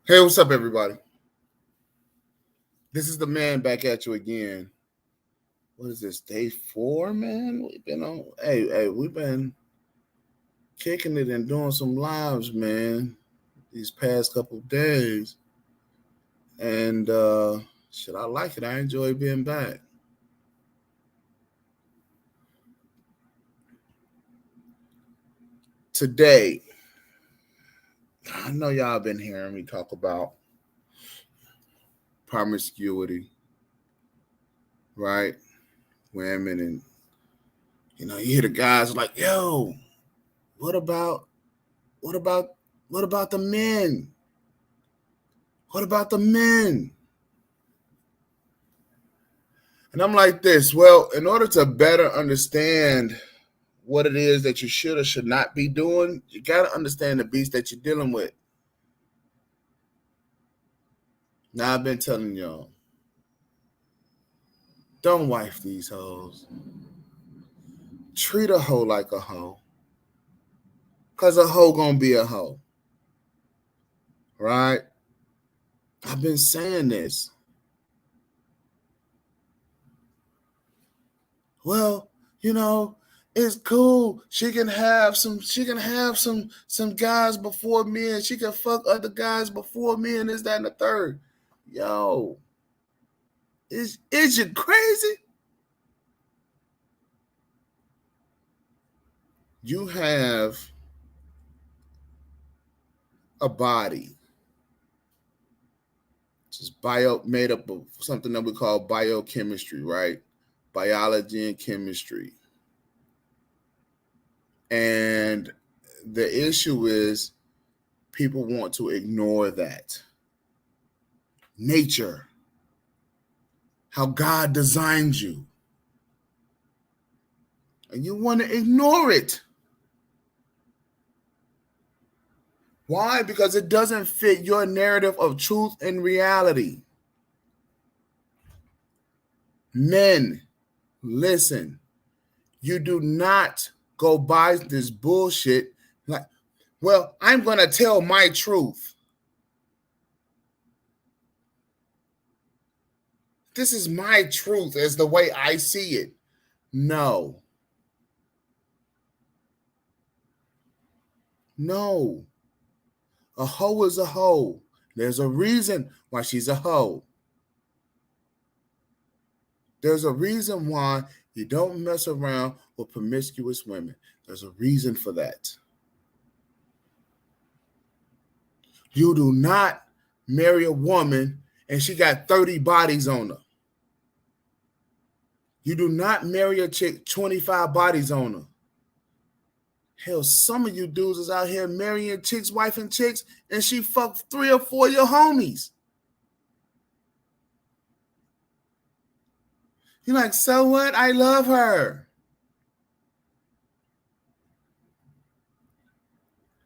Hey, what's up, everybody? This is the man back at you again. What is this, day 4, man? We've been on. We've been kicking it and doing some lives, man, these past couple of days. And shit, I like it. I enjoy being back. Today, I know y'all been hearing me talk about promiscuity, right? Women, and you hear the guys like, "Yo, what about, what about, what about the men? What about the men?" And I'm like this. Well, in order to better understand what it is that you should or should not be doing, you got to understand the beast that you're dealing with. Now, I've been telling y'all, don't wife these hoes. Treat a hoe like a hoe. Because a hoe going to be a hoe. Right? I've been saying this. Well, it's cool. She can have some guys before me, and she can fuck other guys before me, and this, that, and the third. Yo, is you crazy? You have a body. It's made up of something that we call biochemistry, right? Biology and chemistry. And the issue is people want to ignore that. Nature, how God designed you. And you want to ignore it. Why? Because it doesn't fit your narrative of truth and reality. Men, listen, you do not go buy this bullshit like, well, I'm going to tell my truth. This is my truth as the way I see it. No. No. A hoe is a hoe. There's a reason why she's a hoe. There's a reason why you don't mess around with promiscuous women. There's a reason for that. You do not marry a woman and she got 30 bodies on her. You do not marry a chick 25 bodies on her. Hell, some of you dudes is out here marrying chicks, wifing chicks, and she fucked 3 or 4 of your homies. You're like, so what? I love her.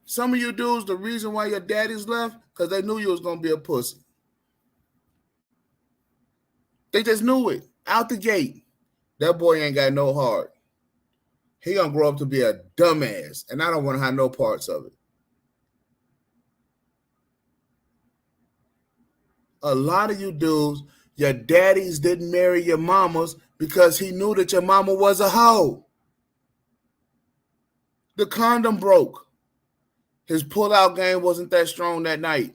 Some of you dudes, the reason why your daddies left, because they knew you was going to be a pussy. They just knew it. Out the gate. That boy ain't got no heart. He going to grow up to be a dumbass, and I don't want to have no parts of it. A lot of you dudes, your daddies didn't marry your mamas because he knew that your mama was a hoe. The condom broke. His pull-out game wasn't that strong that night.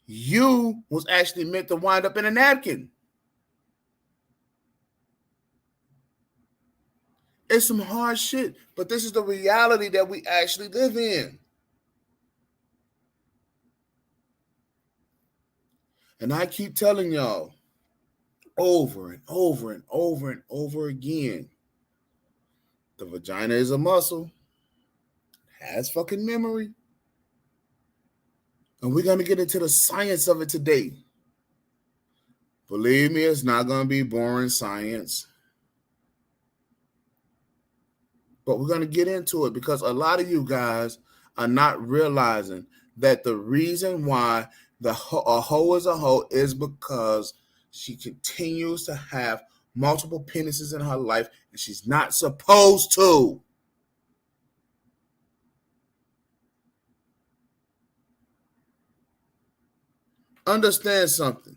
You was actually meant to wind up in a napkin. It's some hard shit, but this is the reality that we actually live in. And I keep telling y'all over and over and over and over again, the vagina is a muscle, has fucking memory. And we're going to get into the science of it today. Believe me, it's not going to be boring science. But we're going to get into it because a lot of you guys are not realizing that the reason why a hoe is a hoe is because she continues to have multiple penises in her life and she's not supposed to. Understand something.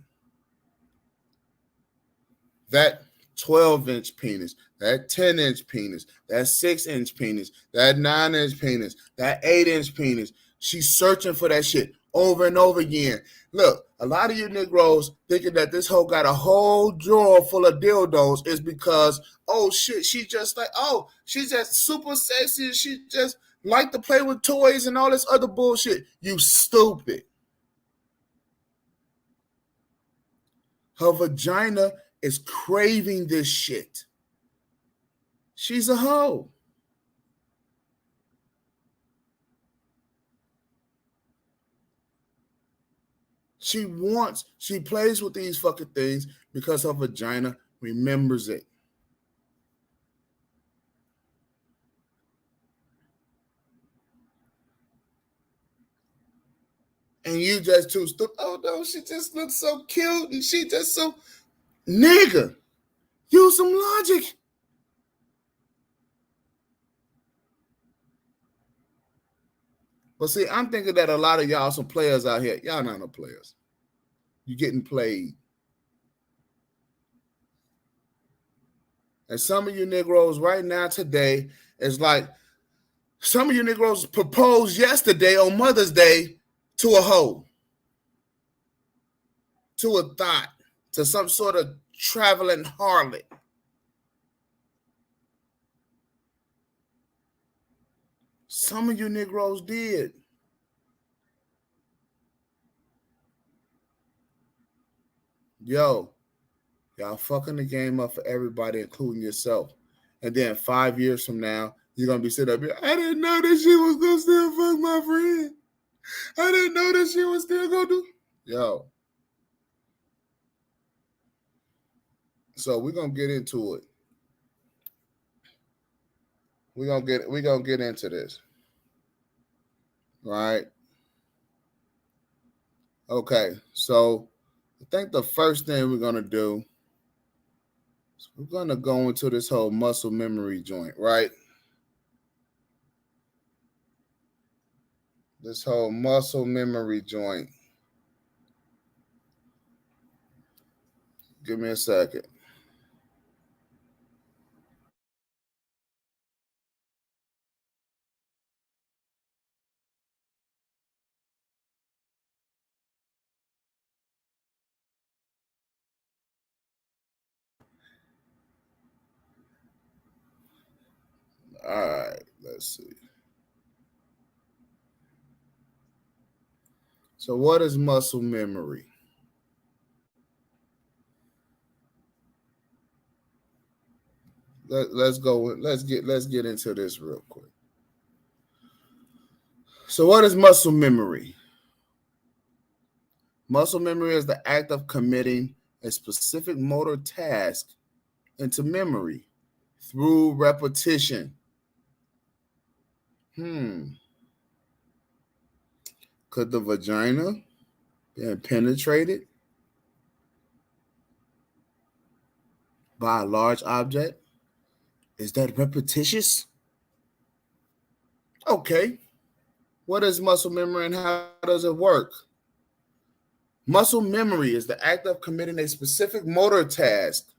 That 12-inch penis, that 10-inch penis, that 6-inch penis, that 9-inch penis, that 8-inch penis. She's searching for that shit over and over again. Look, a lot of you Negroes thinking that this hoe got a whole drawer full of dildos is because, oh shit, she just like, oh, she's just super sexy. She just like to play with toys and all this other bullshit. You stupid. Her vagina is craving this shit. She's a hoe. She plays with these fucking things because her vagina remembers it. And you just too stupid. Oh no, she just looks so cute and she just so nigga. Use some logic. But see, I'm thinking that a lot of y'all some players out here. Y'all not no players. You getting played. And some of you Negroes right now today is like some of you Negroes proposed yesterday on Mother's Day to a hoe, to a thought, to some sort of traveling harlot. Some of you Negroes did. Yo, y'all fucking the game up for everybody, including yourself. And then 5 years from now, you're gonna be sitting up here. I didn't know that she was gonna still fuck my friend. I didn't know that she was still gonna do. Yo. So we're gonna get into it. We're gonna get into this. Right? Okay, so I think the first thing we're gonna do is we're gonna go into this whole muscle memory joint, right? This whole muscle memory joint. Give me a second. All right, let's see. So, what is muscle memory? Let's go. Let's get into this real quick. So, what is muscle memory? Muscle memory is the act of committing a specific motor task into memory through repetition. Could the vagina be penetrated by a large object? Is that repetitious? Okay. What is muscle memory and how does it work? Muscle memory is the act of committing a specific motor task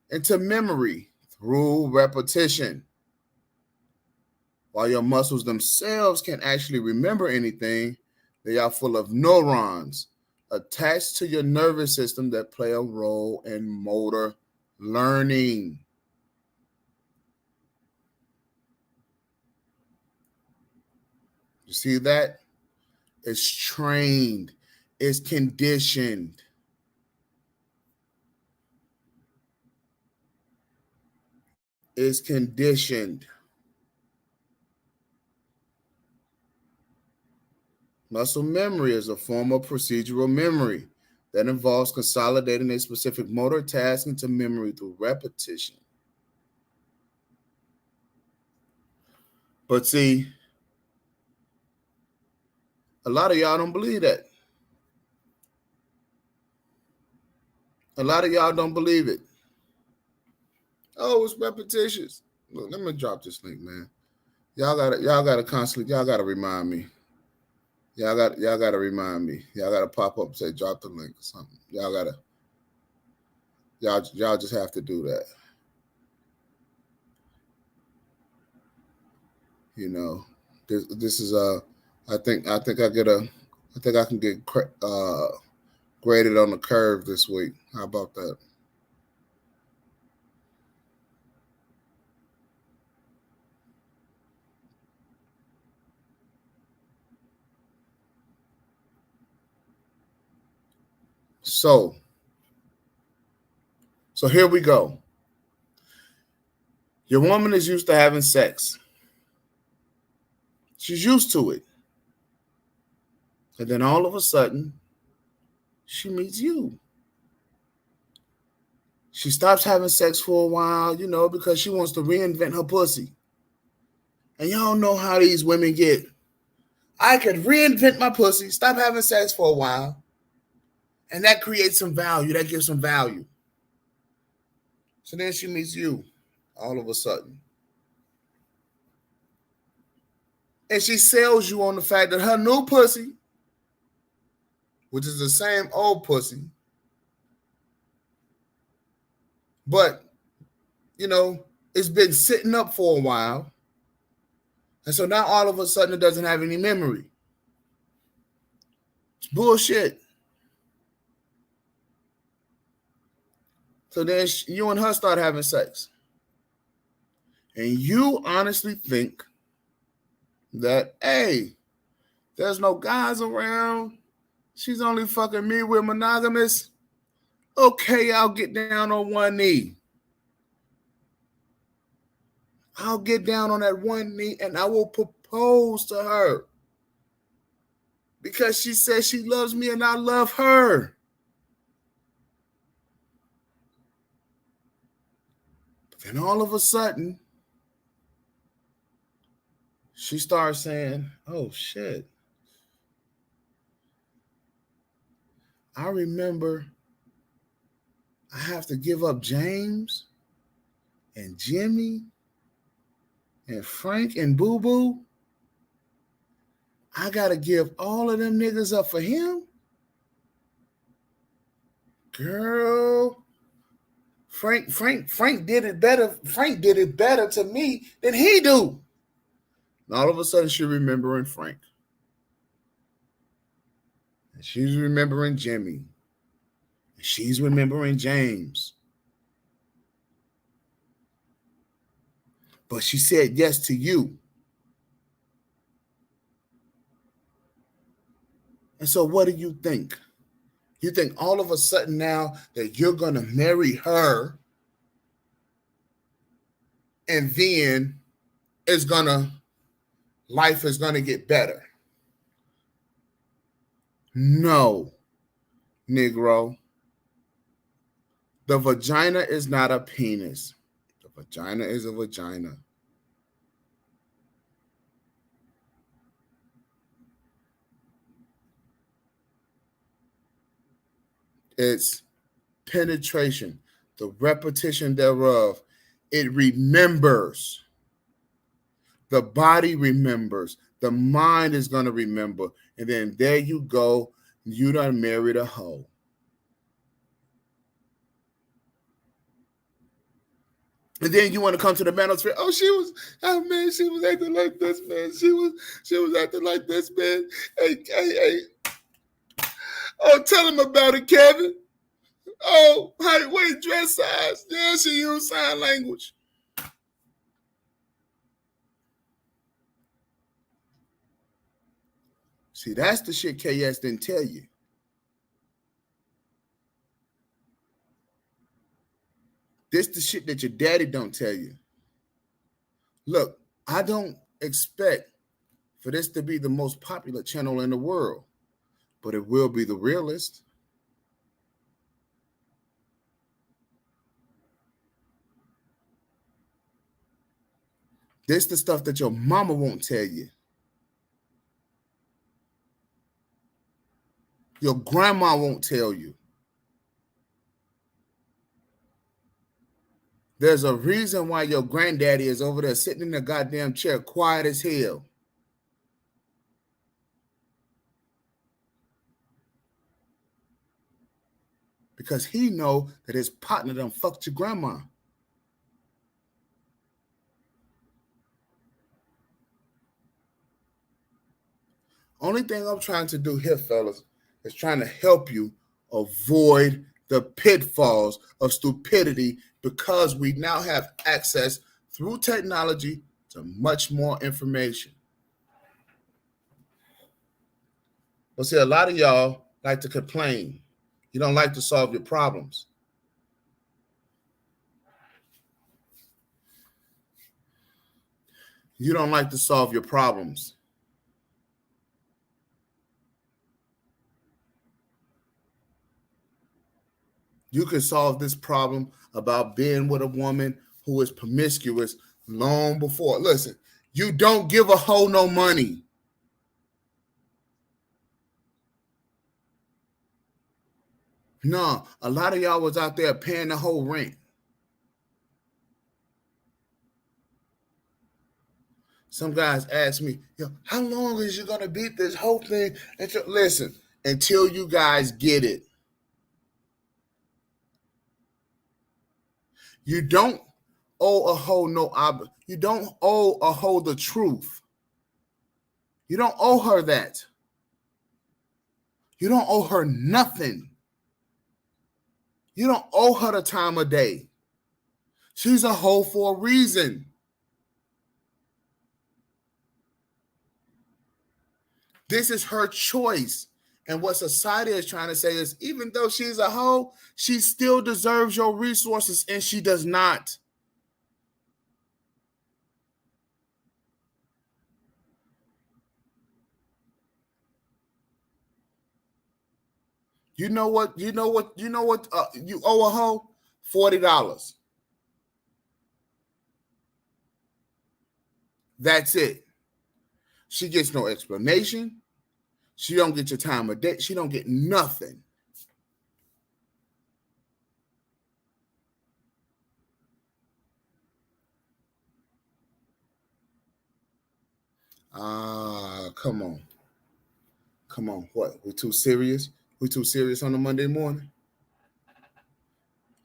into memory through repetition. While your muscles themselves can't actually remember anything, they are full of neurons attached to your nervous system that play a role in motor learning. You see that? It's trained, it's conditioned. It's conditioned. Muscle memory is a form of procedural memory that involves consolidating a specific motor task into memory through repetition. But see, a lot of y'all don't believe that. A lot of y'all don't believe it. Oh, it's repetitious. Look, let me drop this link, man. Y'all gotta constantly, y'all gotta remind me. Y'all gotta remind me. Y'all gotta pop up and say drop the link or something. Y'all just have to do that. You know, this is I think I can get graded on the curve this week. How about that? So here we go. Your woman is used to having sex. She's used to it. And then all of a sudden, she meets you. She stops having sex for a while, because she wants to reinvent her pussy. And y'all know how these women get. I could reinvent my pussy, stop having sex for a while, and that creates some value. That gives some value. So then she meets you all of a sudden. And she sells you on the fact that her new pussy, which is the same old pussy, but, it's been sitting up for a while. And so now all of a sudden it doesn't have any memory. It's bullshit. So then you and her start having sex. And you honestly think that, hey, there's no guys around. She's only fucking me with monogamous. Okay, I'll get down on one knee. I'll get down on that one knee and I will propose to her. Because she says she loves me and I love her. But then all of a sudden, she starts saying, oh shit. I remember I have to give up James and Jimmy and Frank and Boo Boo. I gotta give all of them niggas up for him? Girl. Frank did it better. Frank did it better to me than he do. And all of a sudden she's remembering Frank. And she's remembering Jimmy. And she's remembering James. But she said yes to you. And so what do you think? You think all of a sudden now that you're going to marry her and then life is going to get better? No, Negro. The vagina is not a penis. The vagina is a vagina. It's penetration, the repetition thereof. It remembers. The body remembers. The mind is going to remember. And then there you go. You done married a hoe. And then you want to come to the manosphere. Oh, she was acting like this, man. She was acting like this, man. Hey. Oh, tell him about it, Kevin. Oh, height, weight, dress size. Yeah, she used sign language. See, that's the shit KS didn't tell you. This the shit that your daddy don't tell you. Look, I don't expect for this to be the most popular channel in the world, but it will be the realest. This the stuff that your mama won't tell you. Your grandma won't tell you. There's a reason why your granddaddy is over there sitting in the goddamn chair quiet as hell. because he know that his partner done fucked your grandma. Only thing I'm trying to do here, fellas, is trying to help you avoid the pitfalls of stupidity, because we now have access through technology to much more information. But see, a lot of y'all like to complain. You don't like to solve your problems. You don't like to solve your problems. You can solve this problem about being with a woman who is promiscuous long before. Listen, you don't give a hoe no money. No, a lot of y'all was out there paying the whole rent. Some guys ask me, yo, how long is you gonna beat this whole thing? Listen, until you guys get it. You don't owe a hoe you don't owe a hoe the truth. You don't owe her that. You don't owe her nothing. You don't owe her the time of day. She's a hoe for a reason. This is her choice. And what society is trying to say is, even though she's a hoe, she still deserves your resources, and she does not. You know what? You owe a hoe? $40. That's it. She gets no explanation. She don't get your time of day. She don't get nothing. Come on. Come on. What? We too serious? We too serious on a Monday morning?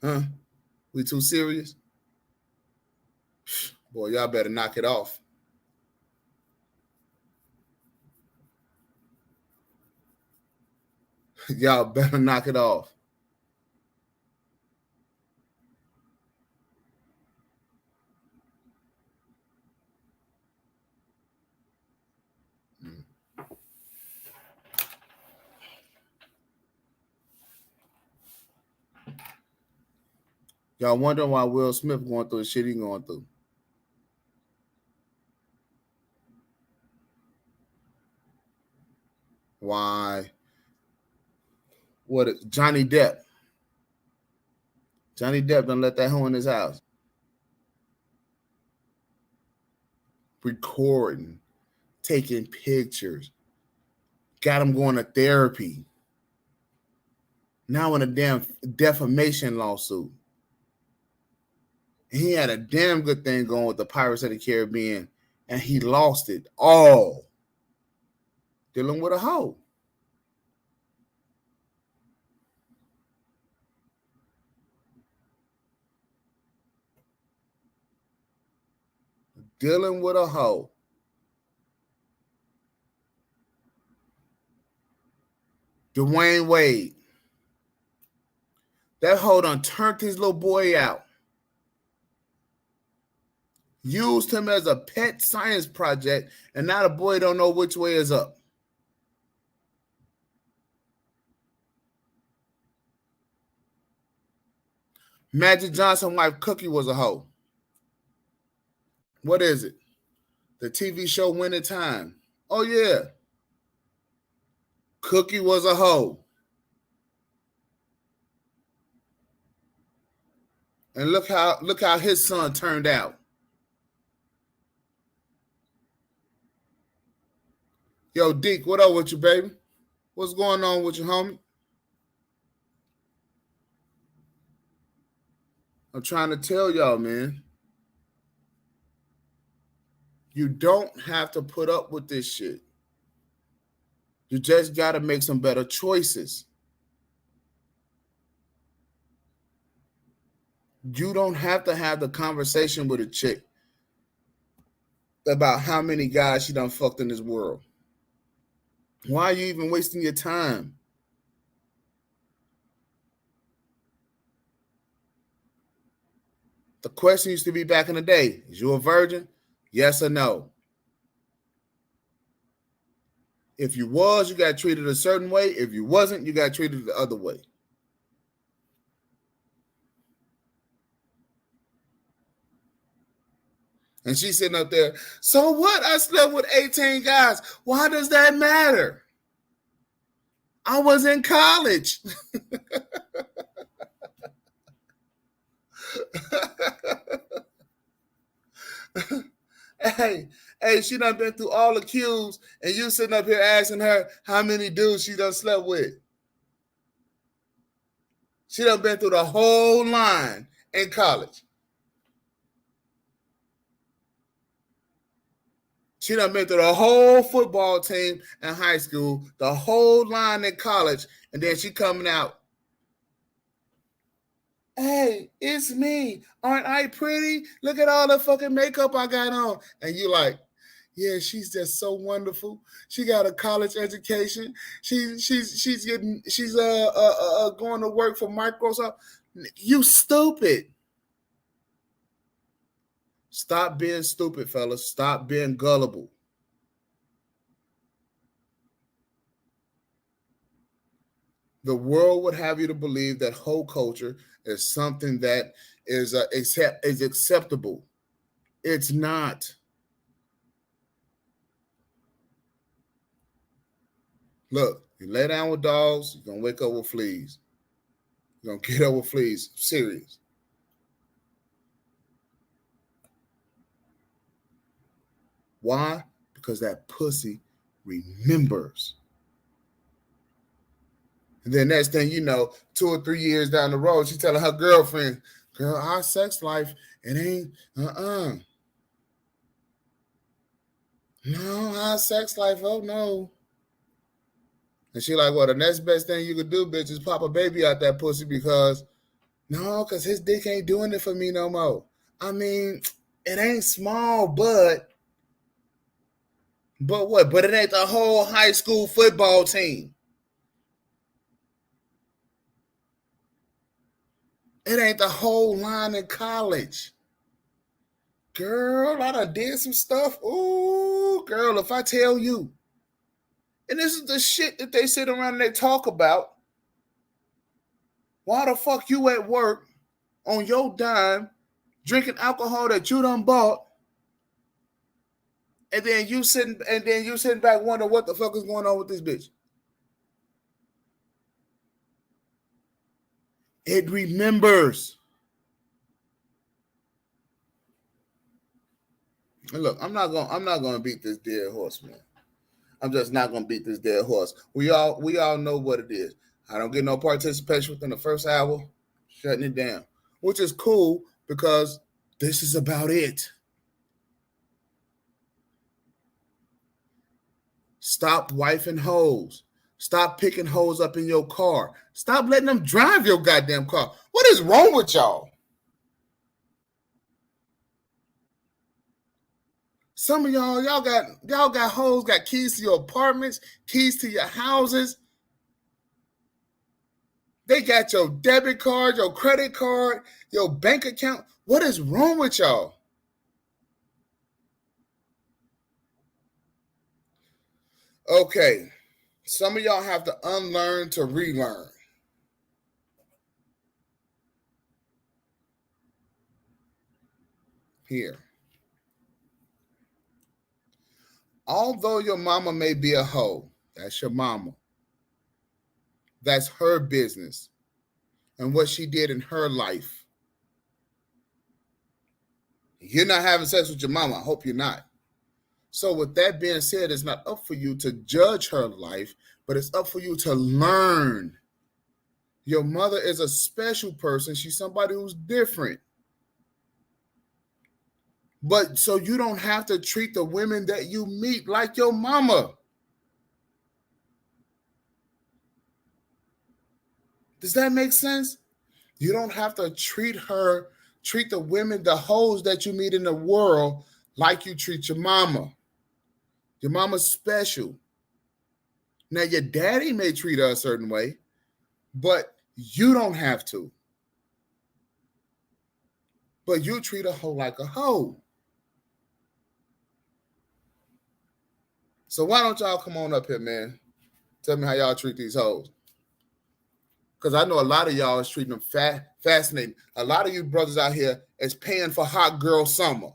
Huh? We too serious? Boy, y'all better knock it off. Y'all better knock it off. Y'all wonder why Will Smith going through the shit he going through. Why? Johnny Depp? Johnny Depp done let that hoe in his house. Recording, taking pictures, got him going to therapy. Now in a damn defamation lawsuit. He had a damn good thing going with the Pirates of the Caribbean, and he lost it all dealing with a hoe. Dealing with a hoe. Dwayne Wade. That hoe done turned his little boy out. Used him as a pet science project, and now the boy don't know which way is up. Magic Johnson's wife Cookie was a hoe. What is it? The TV show Winning Time. Oh yeah. Cookie was a hoe. And look how his son turned out. Yo, Deke, what up with you, baby? What's going on with you, homie? I'm trying to tell y'all, man. You don't have to put up with this shit. You just got to make some better choices. You don't have to have the conversation with a chick about how many guys she done fucked in this world. Why are you even wasting your time? The question used to be back in the day, is you a virgin? Yes or no? If you was, you got treated a certain way. If you wasn't, you got treated the other way. And she's sitting up there, so what? I slept with 18 guys. Why does that matter? I was in college. hey, she done been through all the cues, and you sitting up here asking her how many dudes she done slept with. She done been through the whole line in college. She done been through the whole football team in high school, the whole line in college, and then she coming out. Hey, it's me. Aren't I pretty? Look at all the fucking makeup I got on. And you like, yeah, she's just so wonderful. She got a college education. She's going to work for Microsoft. You stupid. Stop being stupid, fellas. Stop being gullible. The world would have you to believe that whole culture is something that is acceptable. It's not. Look, you lay down with dogs, you're gonna wake up with fleas. You're gonna get up with fleas. Serious. Why? Because that pussy remembers. And then next thing you know, 2 or 3 years down the road, she's telling her girlfriend, girl, our sex life, it ain't, No, our sex life, oh no. And she like, well, the next best thing you could do, bitch, is pop a baby out that pussy because, no, because his dick ain't doing it for me no more. I mean, it ain't small, but what? But it ain't the whole high school football team. It ain't the whole line in college. Girl, I done did some stuff. Ooh, girl, if I tell you. And this is the shit that they sit around and they talk about. Why the fuck you at work on your dime drinking alcohol that you done bought, and then you sitting back wondering what the fuck is going on with this bitch? It remembers. And look, I'm not gonna beat this dead horse, man. I'm just not gonna beat this dead horse. We all know what it is. I don't get no participation within the first hour, shutting it down, which is cool because this is about it. Stop wifing hoes. Stop picking hoes up in your car. Stop letting them drive your goddamn car. What is wrong with y'all? Some of y'all got hoes, got keys to your apartments, keys to your houses. They got your debit card, your credit card, your bank account. What is wrong with y'all? Okay, some of y'all have to unlearn to relearn. Here. Although your mama may be a hoe, that's your mama. That's her business and what she did in her life. You're not having sex with your mama. I hope you're not. So, with that being said, it's not up for you to judge her life, but it's up for you to learn. Your mother is a special person. She's somebody who's different. But so you don't have to treat the women that you meet like your mama. Does that make sense? You don't have to treat the women, the hoes that you meet in the world like you treat your mama. Your mama's special. Now, your daddy may treat her a certain way, but you don't have to. But you treat a hoe like a hoe. So why don't y'all come on up here, man? Tell me how y'all treat these hoes. Because I know a lot of y'all is treating them fascinating. A lot of you brothers out here is paying for hot girl summer.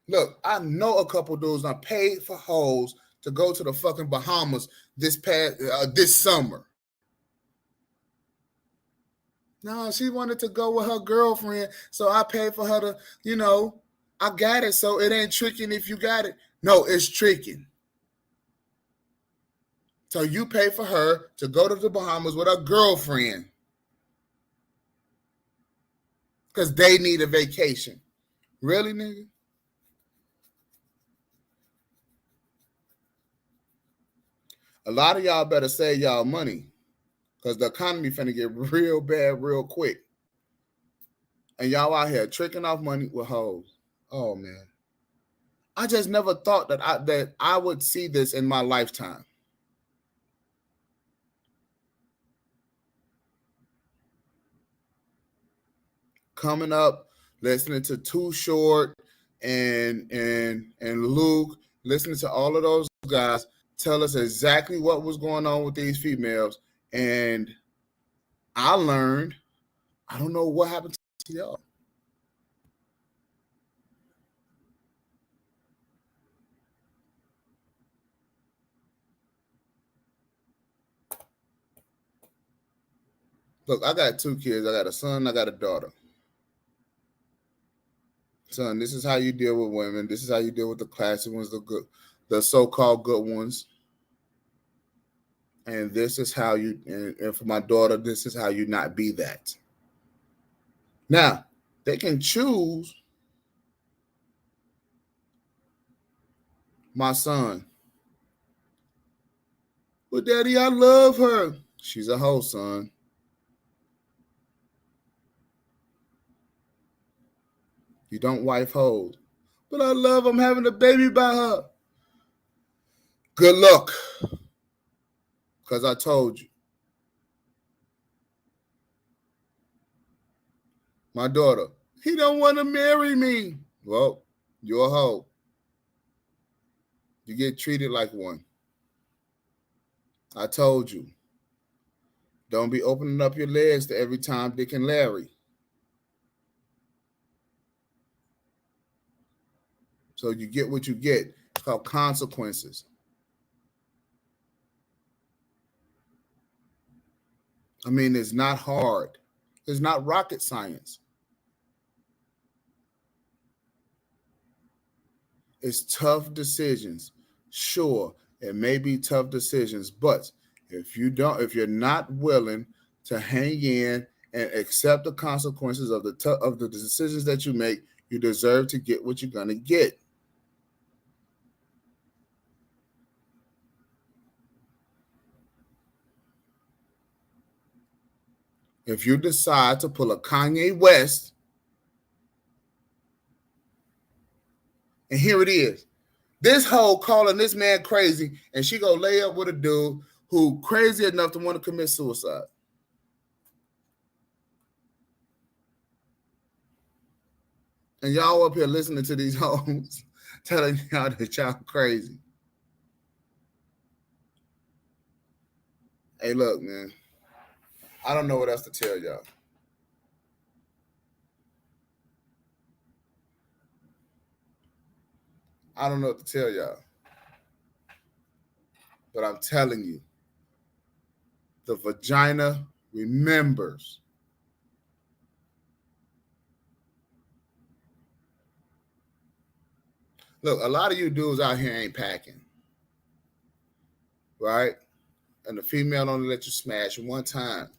Look, I know a couple dudes that paid for hoes to go to the fucking Bahamas this summer. No, she wanted to go with her girlfriend, so I paid for her to, I got it, so it ain't tricking if you got it. No, it's tricking. So you pay for her to go to the Bahamas with her girlfriend because they need a vacation. Really, nigga? A lot of y'all better save y'all money because the economy finna get real bad real quick. And y'all out here tricking off money with hoes. Oh, man. I just never thought that I would see this in my lifetime. Coming up, listening to Too Short and Luke, listening to all of those guys tell us exactly what was going on with these females. And I learned, I don't know what happened to y'all. Look, I got 2 kids. I got a son, I got a daughter. Son, this is how you deal with women. This is how you deal with the classy ones, the so-called good ones. And this is how and for my daughter, this is how you not be that. Now, they can choose my son. Well, Daddy, I love her. She's a hoe, son. You don't wife hoes. But I love I'm having a baby by her. Good luck. Because I told you. My daughter, he don't want to marry me. Well, you're a hoe. You get treated like one. I told you. Don't be opening up your legs to every Tom, Dick, and Larry. So you get what you get. It's called consequences. I mean, it's not hard. It's not rocket science. It's tough decisions. Sure, it may be tough decisions, but if you're not willing to hang in and accept the consequences of the decisions that you make, you deserve to get what you're gonna get. If you decide to pull a Kanye West, and here it is, this hoe calling this man crazy, and she gonna lay up with a dude who crazy enough to want to commit suicide. And y'all up here listening to these hoes telling y'all that y'all crazy. Hey, look, man. I don't know what else to tell y'all. I don't know what to tell y'all. But I'm telling you, the vagina remembers. Look, a lot of you dudes out here ain't packing. Right? And the female only let you smash one time.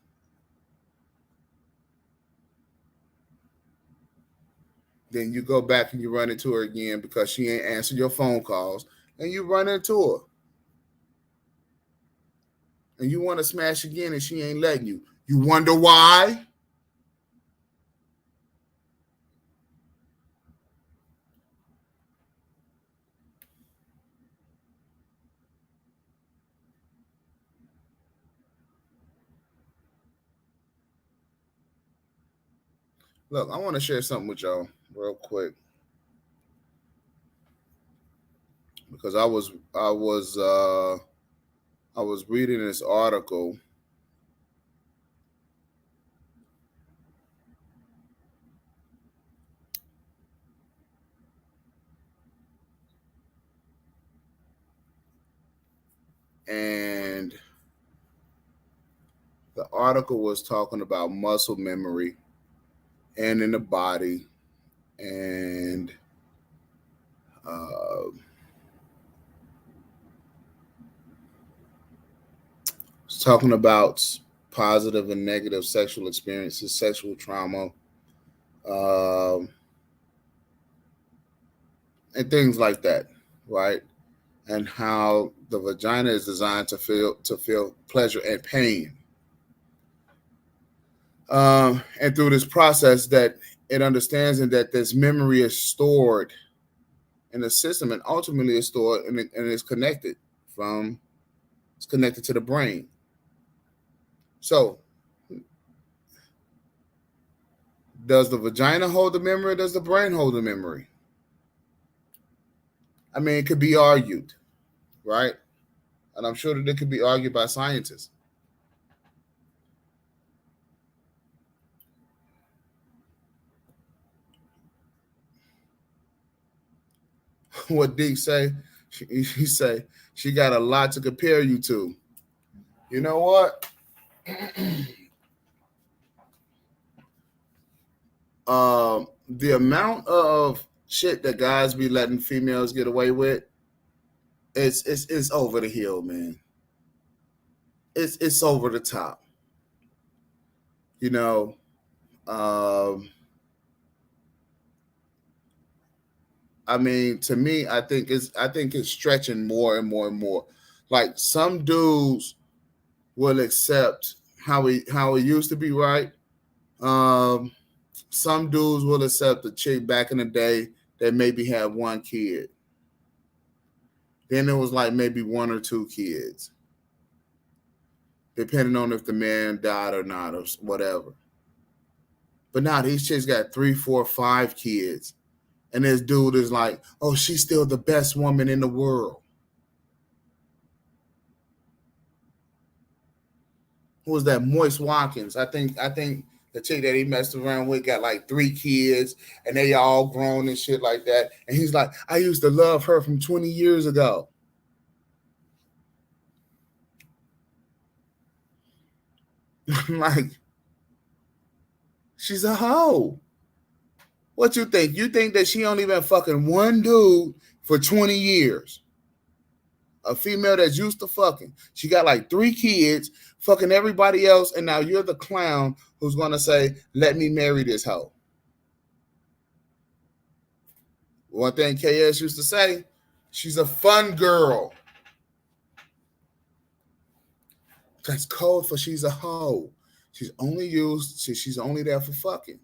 Then you go back and you run into her again because she ain't answering your phone calls, and you run into her. and you want to smash again and she ain't letting you. You wonder why? Look, I want to share something with y'all real quick because I was reading this article, and the article was talking about muscle memory and in the body, and uh, it's talking about positive and negative sexual experiences, sexual trauma, um, and things like that, right? And how the vagina is designed to feel pleasure and pain. And through this process, that it understands and that this memory is stored in the system, and ultimately is stored and is connected from it's connected to the brain. So, does the vagina hold the memory? Or does the brain hold the memory? I mean, it could be argued, right? And I'm sure that it could be argued by scientists. What Deke say? He say she got a lot to compare you to. You know what? The amount of shit that guys be letting females get away with, it's over the hill, man. It's over the top. You know, um, I mean, to me, I think it's stretching more and more and more. Like some dudes will accept how it used to be, right? Um, some dudes will accept the chick back in the day that maybe had one kid. Then it was like maybe one or two kids, depending on if the man died or not or whatever. But now these chicks got three, four, five kids. And this dude is like, oh, she's still the best woman in the world. Who was that? Moist Watkins. I think the chick that he messed around with got like three kids and they all grown and shit like that. And he's like, I used to love her from 20 years ago. Like, she's a hoe. What you think? You think that she only been fucking one dude for 20 years? A female that's used to fucking. She got like three kids, fucking everybody else, and now you're the clown who's gonna say, "Let me marry this hoe." One thing KS used to say, she's a fun girl. That's code for she's a hoe. She's only there for fucking.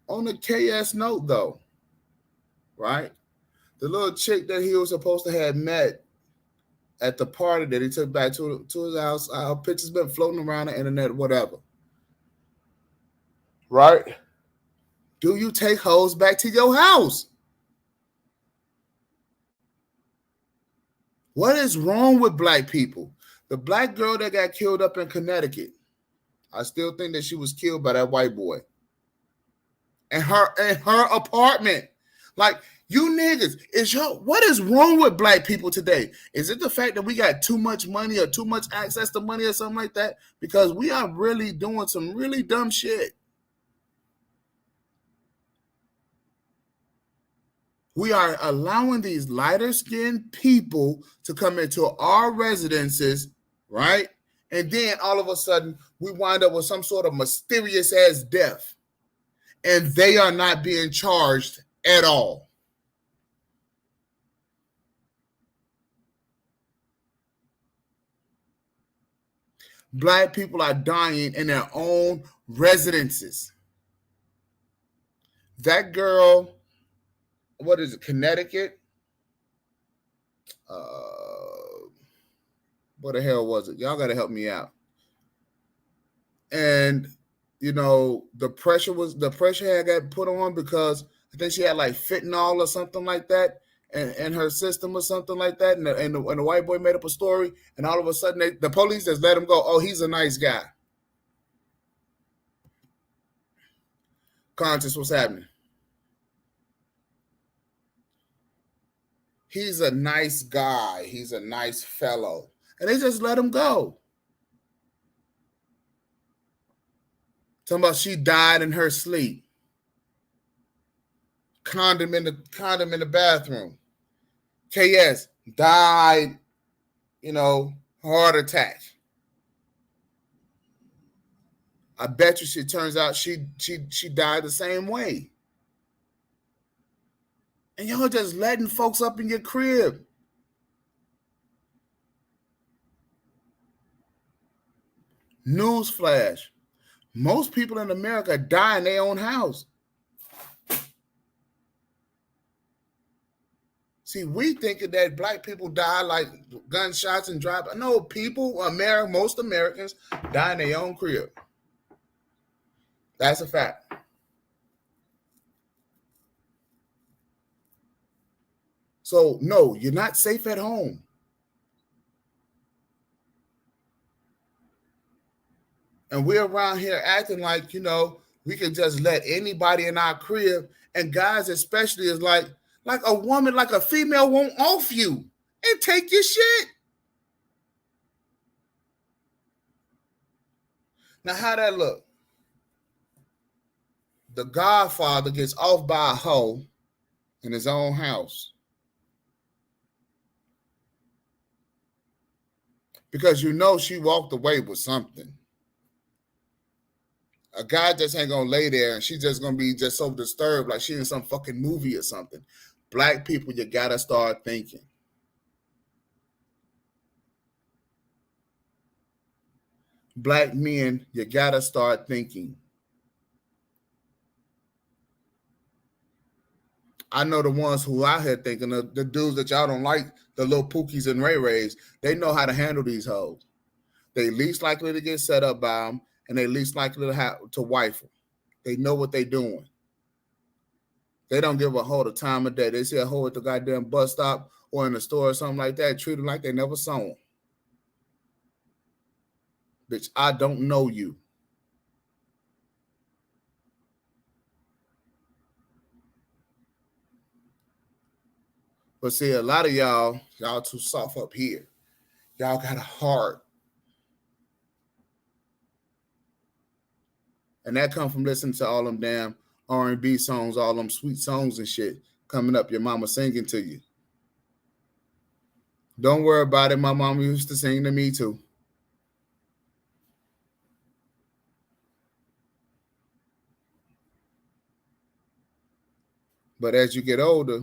On the KS note though, right? The little chick that he was supposed to have met at the party that he took back to his house, pictures been floating around the internet, whatever. Right? Do you take hoes back to your house? What is wrong with black people? The black girl that got killed up in Connecticut, I still think that she was killed by that white boy. And her apartment. Like, you niggas, what is wrong with black people today? Is it the fact that we got too much money or too much access to money or something like that? Because we are really doing some really dumb shit. We are allowing these lighter skinned people to come into our residences, right? And then all of a sudden, we wind up with some sort of mysterious ass death. And they are not being charged at all. Black people are dying in their own residences. That girl, what is it, Connecticut? Uh, what the hell was it? Y'all got to help me out. And the pressure had got put on because I think she had like fentanyl or something like that in her system or something like that. And the white boy made up a story, and all of a sudden the police just let him go. Oh, he's a nice guy. Conscious, what's happening? He's a nice guy. He's a nice fellow. And they just let him go. Talking about she died in her sleep. Condom in the bathroom. KS died, heart attack. I bet you she turns out she died the same way. And y'all just letting folks up in your crib. Newsflash. Most people in America die in their own house. See, we thinking that black people die like gunshots and drive. No, most Americans die in their own crib. That's a fact. So, no, you're not safe at home. And we're around here acting like, we can just let anybody in our crib. And guys especially is like a woman, like a female won't off you and take your shit. Now, how that look? The Godfather gets off by a hoe in his own house. Because she walked away with something. A guy just ain't gonna lay there and she's just gonna be just so disturbed like she in some fucking movie or something. Black people, you gotta start thinking. Black men, you gotta start thinking. I know the ones who out here thinking, the dudes that y'all don't like, the little Pookies and Ray Rays, they know how to handle these hoes. They least likely to get set up by them, and they least likely to wife them. They know what they doing. They don't give a hoe the time of day. They see a hoe at the goddamn bus stop or in the store or something like that, treat them like they never saw them. Bitch, I don't know you. But see, a lot of y'all too soft up here. Y'all got a heart. And that come from listening to all them damn R&B songs, all them sweet songs and shit coming up, your mama singing to you. Don't worry about it. My mama used to sing to me too. But as you get older,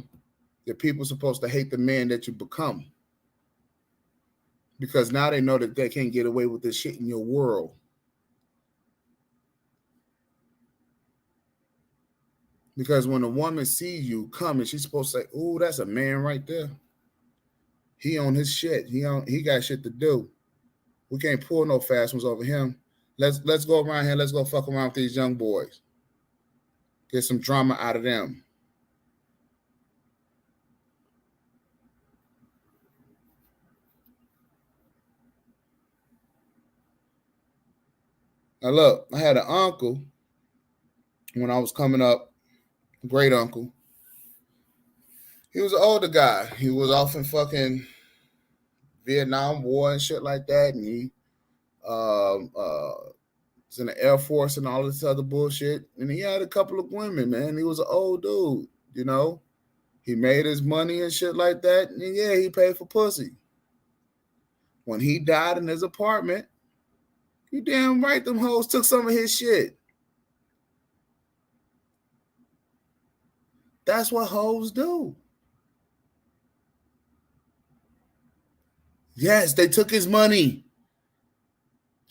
the people supposed to hate the man that you become. Because now they know that they can't get away with this shit in your world. Because when a woman sees you coming, she's supposed to say, "Ooh, that's a man right there. He on his shit. He got shit to do. We can't pull no fast ones over him. Let's go around here. Let's go fuck around with these young boys. Get some drama out of them." Now look, I had an uncle when I was coming up, great uncle. He was an older guy. He was off in fucking Vietnam War and shit like that, and he was in the Air Force and all this other bullshit. And he had a couple of women, man. He was an old dude, He made his money and shit like that, and yeah, he paid for pussy. When he died in his apartment, you damn right them hoes took some of his shit. That's what hoes do. Yes, they took his money.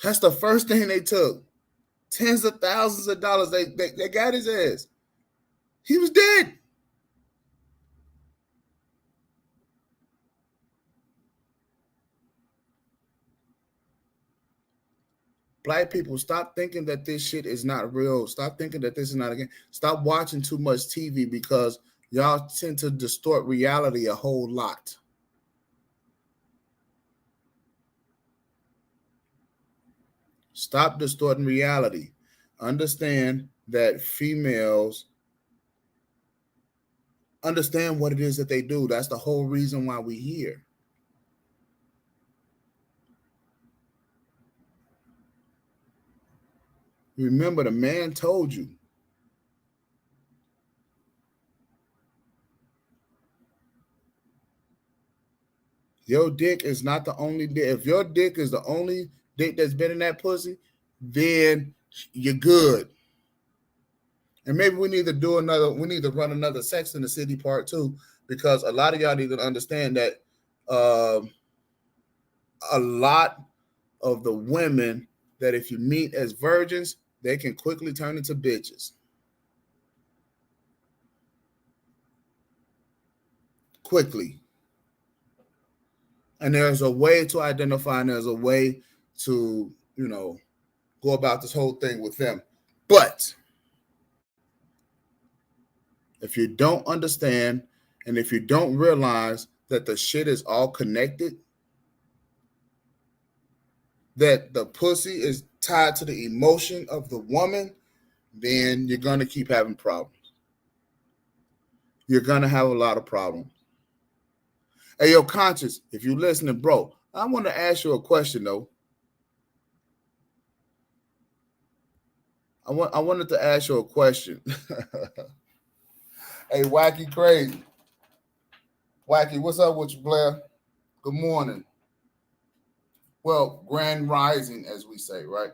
That's the first thing they took. Tens of thousands of dollars. They got his ass. He was dead. Black people, stop thinking that this shit is not real. Stop thinking that this is not a game. Stop watching too much TV because y'all tend to distort reality a whole lot. Stop distorting reality. Understand that females understand what it is that they do. That's the whole reason why we're here. Remember, the man told you. Your dick is not the only dick. If your dick is the only dick that's been in that pussy, then you're good. And maybe we need to run another Sex in the City part 2, because a lot of y'all need to understand that a lot of the women that if you meet as virgins, they can quickly turn into bitches. Quickly. And there's a way to identify, and there's a way to, go about this whole thing with them. But if you don't understand, and if you don't realize that the shit is all connected, that the pussy is tied to the emotion of the woman, then you're going to keep having problems. You're going to have a lot of problems. Hey, yo, Conscious, if you're listening, bro, I want to ask you a question, though. I wanted to ask you a question. Hey, Wacky Crazy. Wacky, what's up with you, Blair? Good morning. Well, grand rising, as we say, right?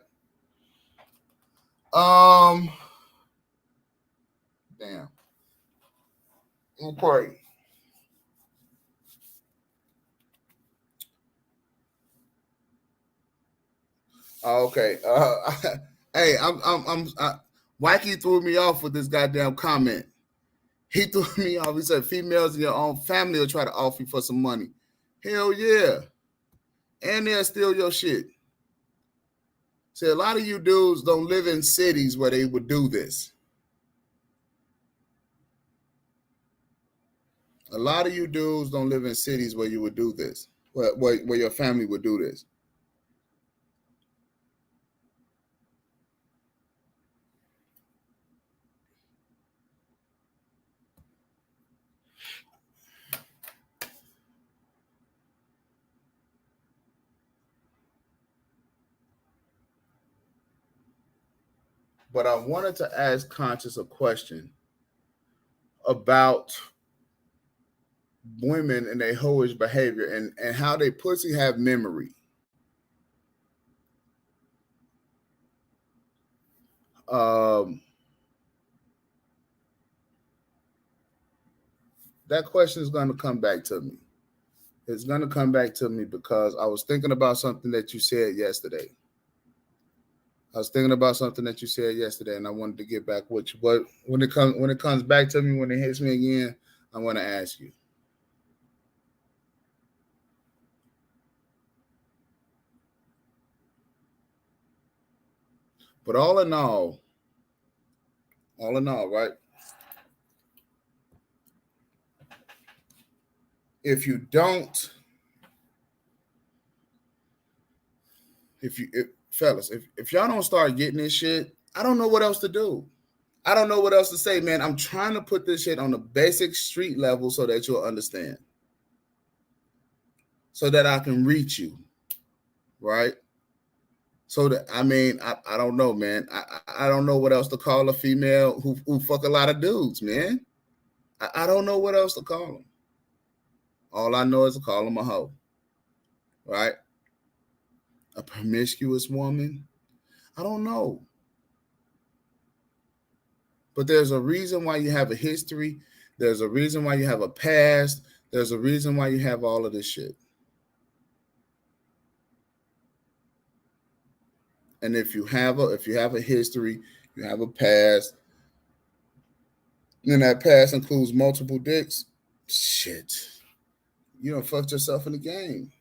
Damn. Okay. Okay. Hey, Wacky threw me off with this goddamn comment. He threw me off. He said, females in your own family will try to offer you for some money. Hell yeah. And they'll steal your shit. See, a lot of you dudes don't live in cities where they would do this. A lot of you dudes don't live in cities where you would do this, where your family would do this. But I wanted to ask Conscious a question about women and their hoish behavior, and how they pussy have memory. That question is going to come back to me. It's going to come back to me because I was thinking about something that you said yesterday. And I wanted to get back with you. But when it comes back to me, when it hits me again, I want to ask you. But all in all, right? If you don't, fellas, if y'all don't start getting this shit, I don't know what else to do. I don't know what else to say, man. I'm trying to put this shit on the basic street level so that you'll understand. So that I can reach you. Right? So that, I don't know, man. I don't know what else to call a female who fuck a lot of dudes, man. I don't know what else to call them. All I know is to call them a hoe. Right? A promiscuous woman. I don't know. But there's a reason why you have a history. There's a reason why you have a past. There's a reason why you have all of this shit. And if you have a history, you have a past, and that past includes multiple dicks, shit, you done fucked yourself in the game.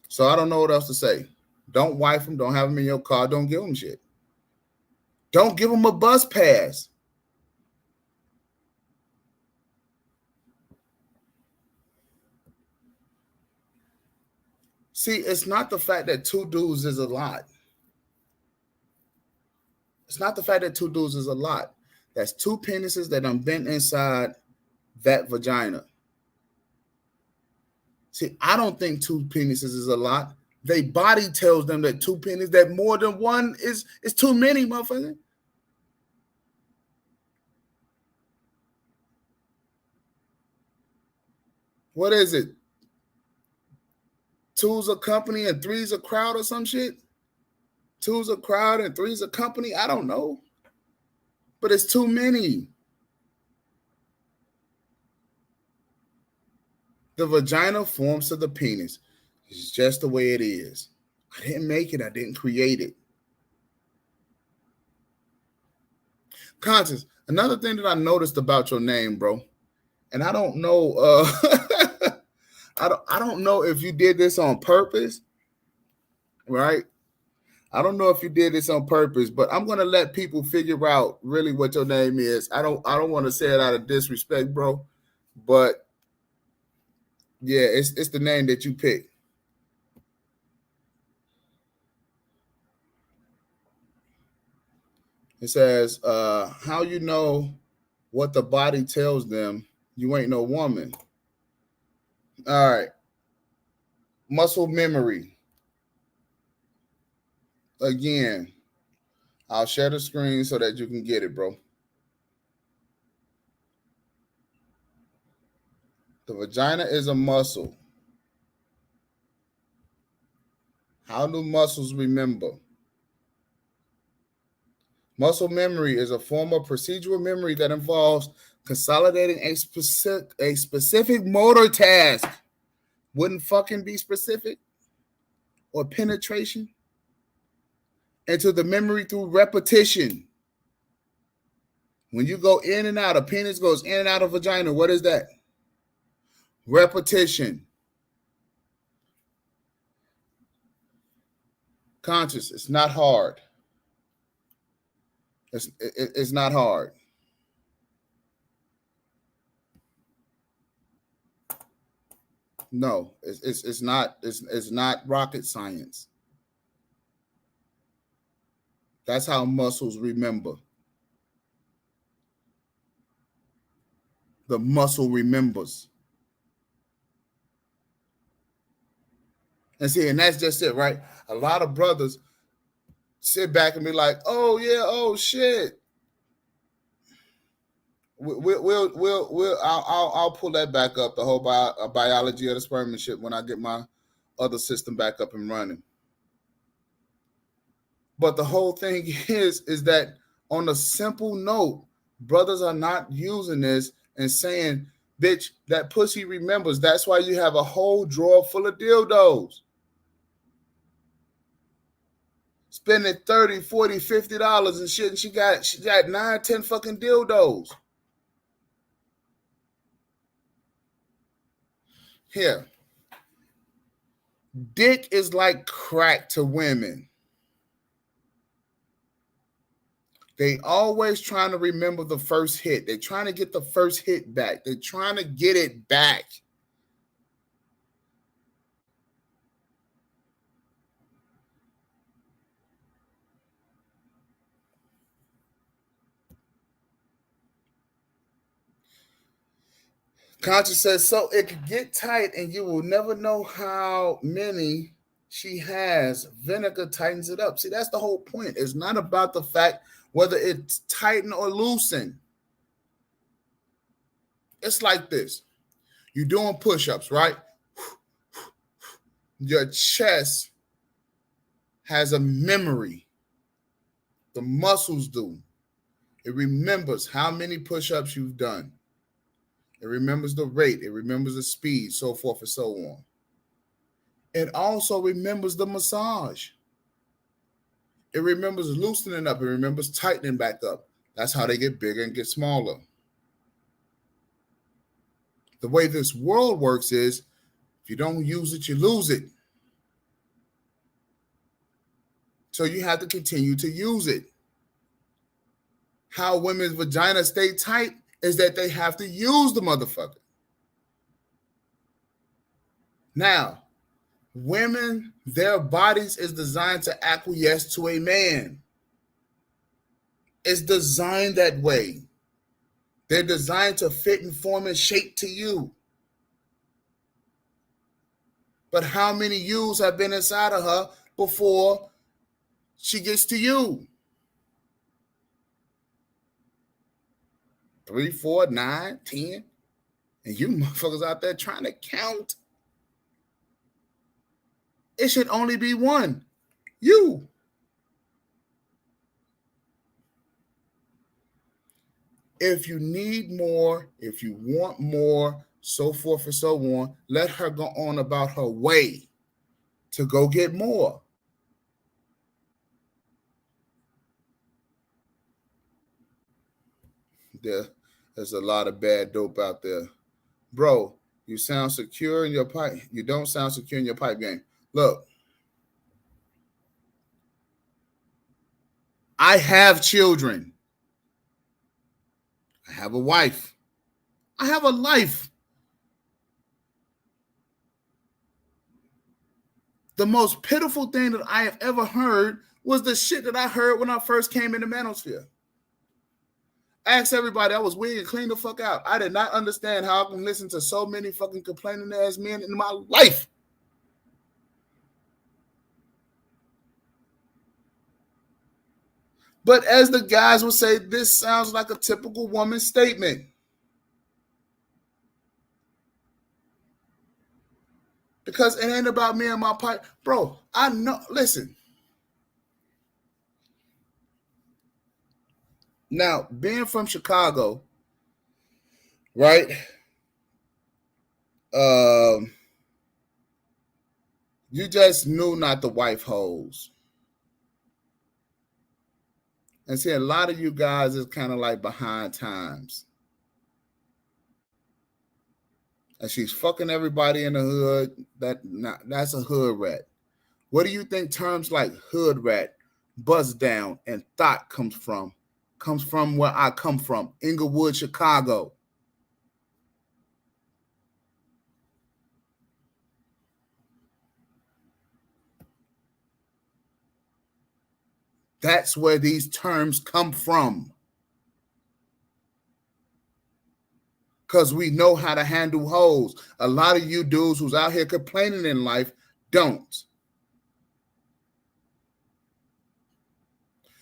So I don't know what else to say. Don't wife them. Don't have them in your car. Don't give them shit. Don't give them a bus pass. See, it's not the fact that two dudes is a lot. It's not the fact that two dudes is a lot. That's two penises that done been inside that vagina. See, I don't think two penises is a lot. Their body tells them that two penises, that more than one is too many, motherfucker. What is it? Two's a company and three's a crowd or some shit? Two's a crowd and three's a company? I don't know. But it's too many. The vagina forms to the penis. It's just the way it is. I didn't make it. I didn't create it. Conscious. Another thing that I noticed about your name, bro, and I don't know, I don't know if you did this on purpose, right? I don't know if you did this on purpose, but I'm gonna let people figure out really what your name is. I don't want to say it out of disrespect, bro, but yeah, it's the name that you picked. It says, how you know what the body tells them you ain't no woman. All right. Muscle memory. Again, I'll share the screen so that you can get it, bro. The vagina is a muscle. How do muscles remember? Muscle memory is a form of procedural memory that involves consolidating a specific motor task. Wouldn't fucking be specific? Or penetration? Into the memory through repetition. When you go in and out, a penis goes in and out of vagina. What is that? Repetition. Conscious. It's not hard. It's not hard. No, it's not rocket science. That's how muscles remember. The muscle remembers. And see, and that's just it, right? A lot of brothers sit back and be like, "Oh yeah, oh shit." I'll pull that back up. The whole biology of the sperm and shit when I get my other system back up and running. But the whole thing is that on a simple note, brothers are not using this and saying, "Bitch, that pussy remembers." That's why you have a whole drawer full of dildos. Spending $30, $40, $50 and shit, and she got 9, 10 fucking dildos. Here. Dick is like crack to women. They always trying to remember the first hit. They're trying to get the first hit back. They're trying to get it back. Conscious says, so it could get tight and you will never know how many she has. Vinegar tightens it up. See, that's the whole point. It's not about the fact whether it's tighten or loosen. It's like this. You're doing push-ups, right? Your chest has a memory. The muscles do. It remembers how many push-ups you've done. It remembers the rate. It remembers the speed, so forth and so on. It also remembers the massage. It remembers loosening up. It remembers tightening back up. That's how they get bigger and get smaller. The way this world works is if you don't use it, you lose it. So you have to continue to use it. How women's vaginas stay tight is that they have to use the motherfucker. Now, women, their bodies is designed to acquiesce to a man. It's designed that way. They're designed to fit and form and shape to you. But how many yous have been inside of her before she gets to you? 3, 4, 9, 10. And you motherfuckers out there trying to count. It should only be one. You. If you need more, if you want more, so forth and so on, let her go on about her way to go get more. There's a lot of bad dope out there. Bro, you sound secure in your pipe. You don't sound secure in your pipe game. Look, I have children. I have a wife. I have a life. The most pitiful thing that I have ever heard was the shit that I heard when I first came in the manosphere. I asked everybody, I was wig and clean the fuck out. I did not understand how I can listen to so many fucking complaining ass men in my life. But as the guys would say, this sounds like a typical woman statement. Because it ain't about me and my pipe. Bro, I know, listen. Now, being from Chicago, right? You just knew not to wife hoes. And see, a lot of you guys is kind of like behind times. And she's fucking everybody in the hood. That's a hood rat. What do you think terms like hood rat, buzz down, and thought comes from? Comes from where I come from, Inglewood, Chicago. That's where these terms come from. Because we know how to handle hoes. A lot of you dudes who's out here complaining in life don't.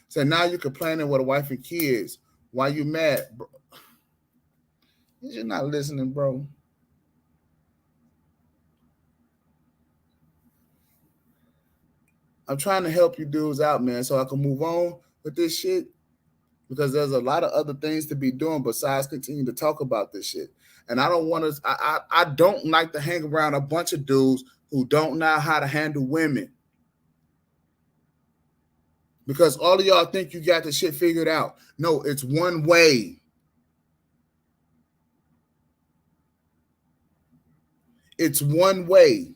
So now you're complaining with a wife and kids. Why you mad? Bro? You're not listening, bro. I'm trying to help you dudes out, man, so I can move on with this shit. Because there's a lot of other things to be doing besides continue to talk about this shit. And I don't want to, I don't like to hang around a bunch of dudes who don't know how to handle women. Because all of y'all think you got the shit figured out. No, it's one way. It's one way.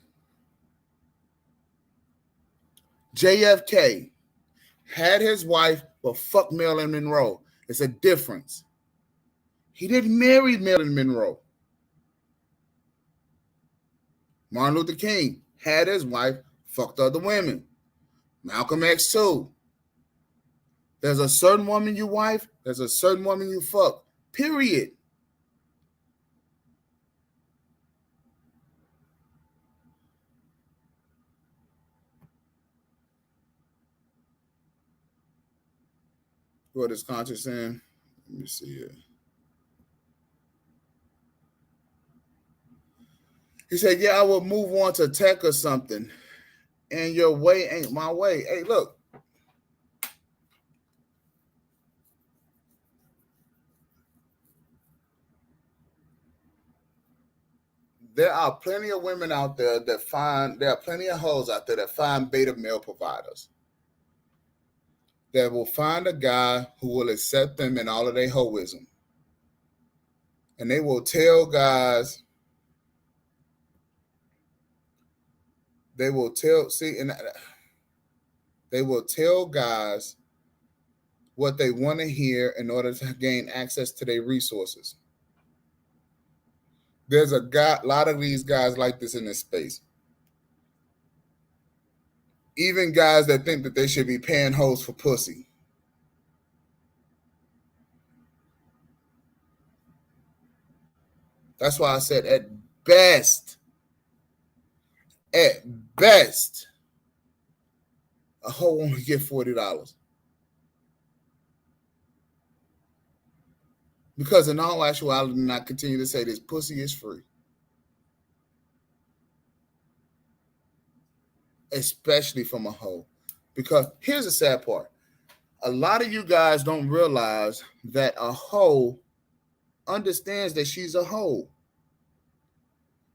JFK had his wife, but fuck Marilyn Monroe. It's a difference. He didn't marry Marilyn Monroe. Martin Luther King had his wife, fucked other women. Malcolm X too. There's a certain woman you wife, there's a certain woman you fuck. Period. What is conscious saying? Let me see here. He said, yeah, I will move on to tech or something. And your way ain't my way. Hey, look. there are plenty of women out there that find, there are plenty of hoes out there that find beta male providers that will find a guy who will accept them in all of their hoism. And they will tell guys, they will tell, see, and they will tell guys what they want to hear in order to gain access to their resources. There's a lot of these guys like this in this space. Even guys that think that they should be paying hoes for pussy. That's why I said at best, a hoe only get $40. Because in all actuality, and I continue to say this, pussy is free. Especially from a hoe. Because here's the sad part. A lot of you guys don't realize that a hoe understands that she's a hoe.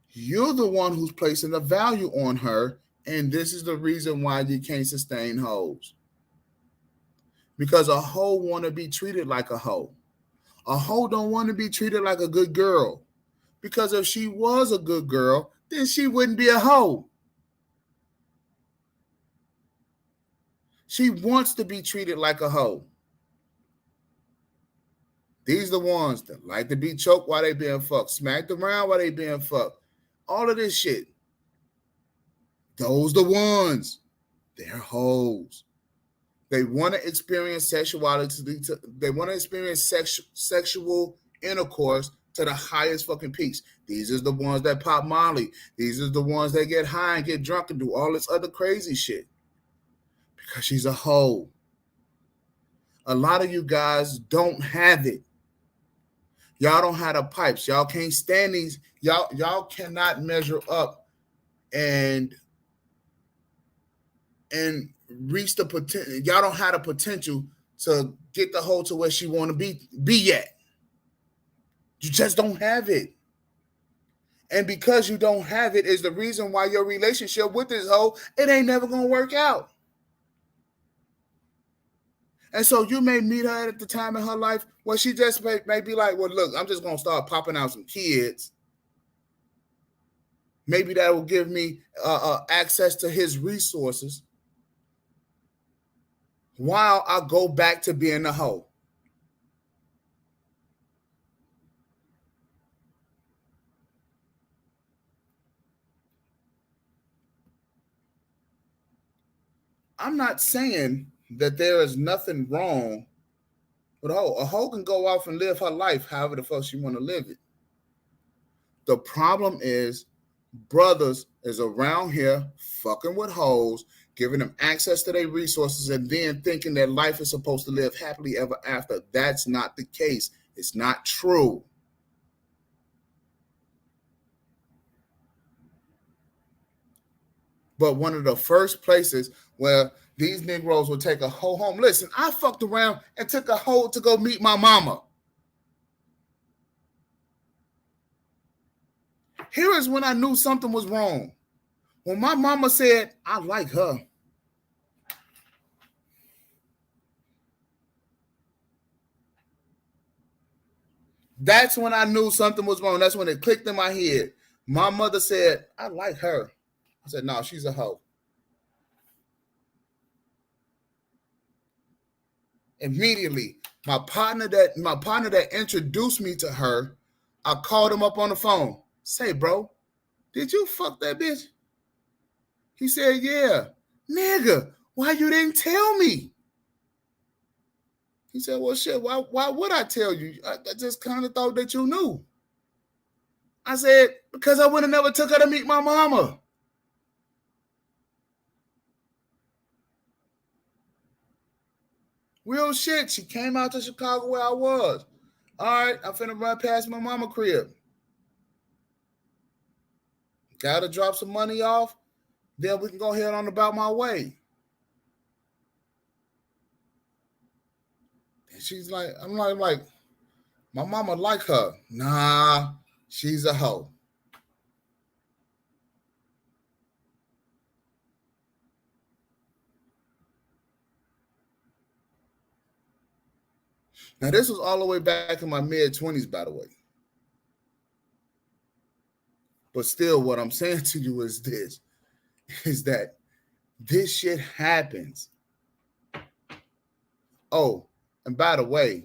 You're the one who's placing the value on her, and this is the reason why you can't sustain hoes. Because a hoe want to be treated like a hoe. A hoe don't want to be treated like a good girl. Because if she was a good girl, then she wouldn't be a hoe. She wants to be treated like a hoe. These are the ones that like to be choked while they being fucked, smacked around while they being fucked. All of this shit. Those the ones. They're hoes. They want to experience sexuality. They want to experience sexual intercourse to the highest fucking peaks. These are the ones that pop Molly. These are the ones that get high and get drunk and do all this other crazy shit. Because she's a hoe. A lot of you guys don't have it. Y'all don't have the pipes. Y'all can't stand these. Y'all cannot measure up and reach the potential. Y'all don't have the potential to get the hoe to where she want to be yet. You just don't have it. And because you don't have it is the reason why your relationship with this hoe, it ain't never going to work out. And so you may meet her at the time in her life where she just may be like, well, look, I'm just going to start popping out some kids. Maybe that will give me access to his resources while I go back to being a hoe. I'm not saying that there is nothing wrong with a hoe. A hoe can go off and live her life however the fuck she want to live it. The problem is brothers is around here fucking with hoes, giving them access to their resources, and then thinking that life is supposed to live happily ever after. That's not the case. It's not true. But one of the first places where these Negroes would take a hoe home. Listen, I fucked around and took a hoe to go meet my mama. Here is when I knew something was wrong. When my mama said, I like her. That's when I knew something was wrong. That's when it clicked in my head. My mother said, I like her. I said, no, she's a hoe. Immediately, my partner that introduced me to her, I called him up on the phone. Say, bro, did you fuck that bitch? He said, yeah. Nigga, why you didn't tell me? He said, well, shit, why would I tell you? I just kind of thought that you knew. I said, because I would have never took her to meet my mama. Real shit. She came out to Chicago where I was. All right, I'm finna run past my mama crib. Gotta drop some money off. Then we can go ahead on about my way. And she's like, I'm like, my mama like her. Nah, she's a hoe. Now, this was all the way back in my mid-20s, by the way. But still, what I'm saying to you is this, is that this shit happens. Oh, and by the way,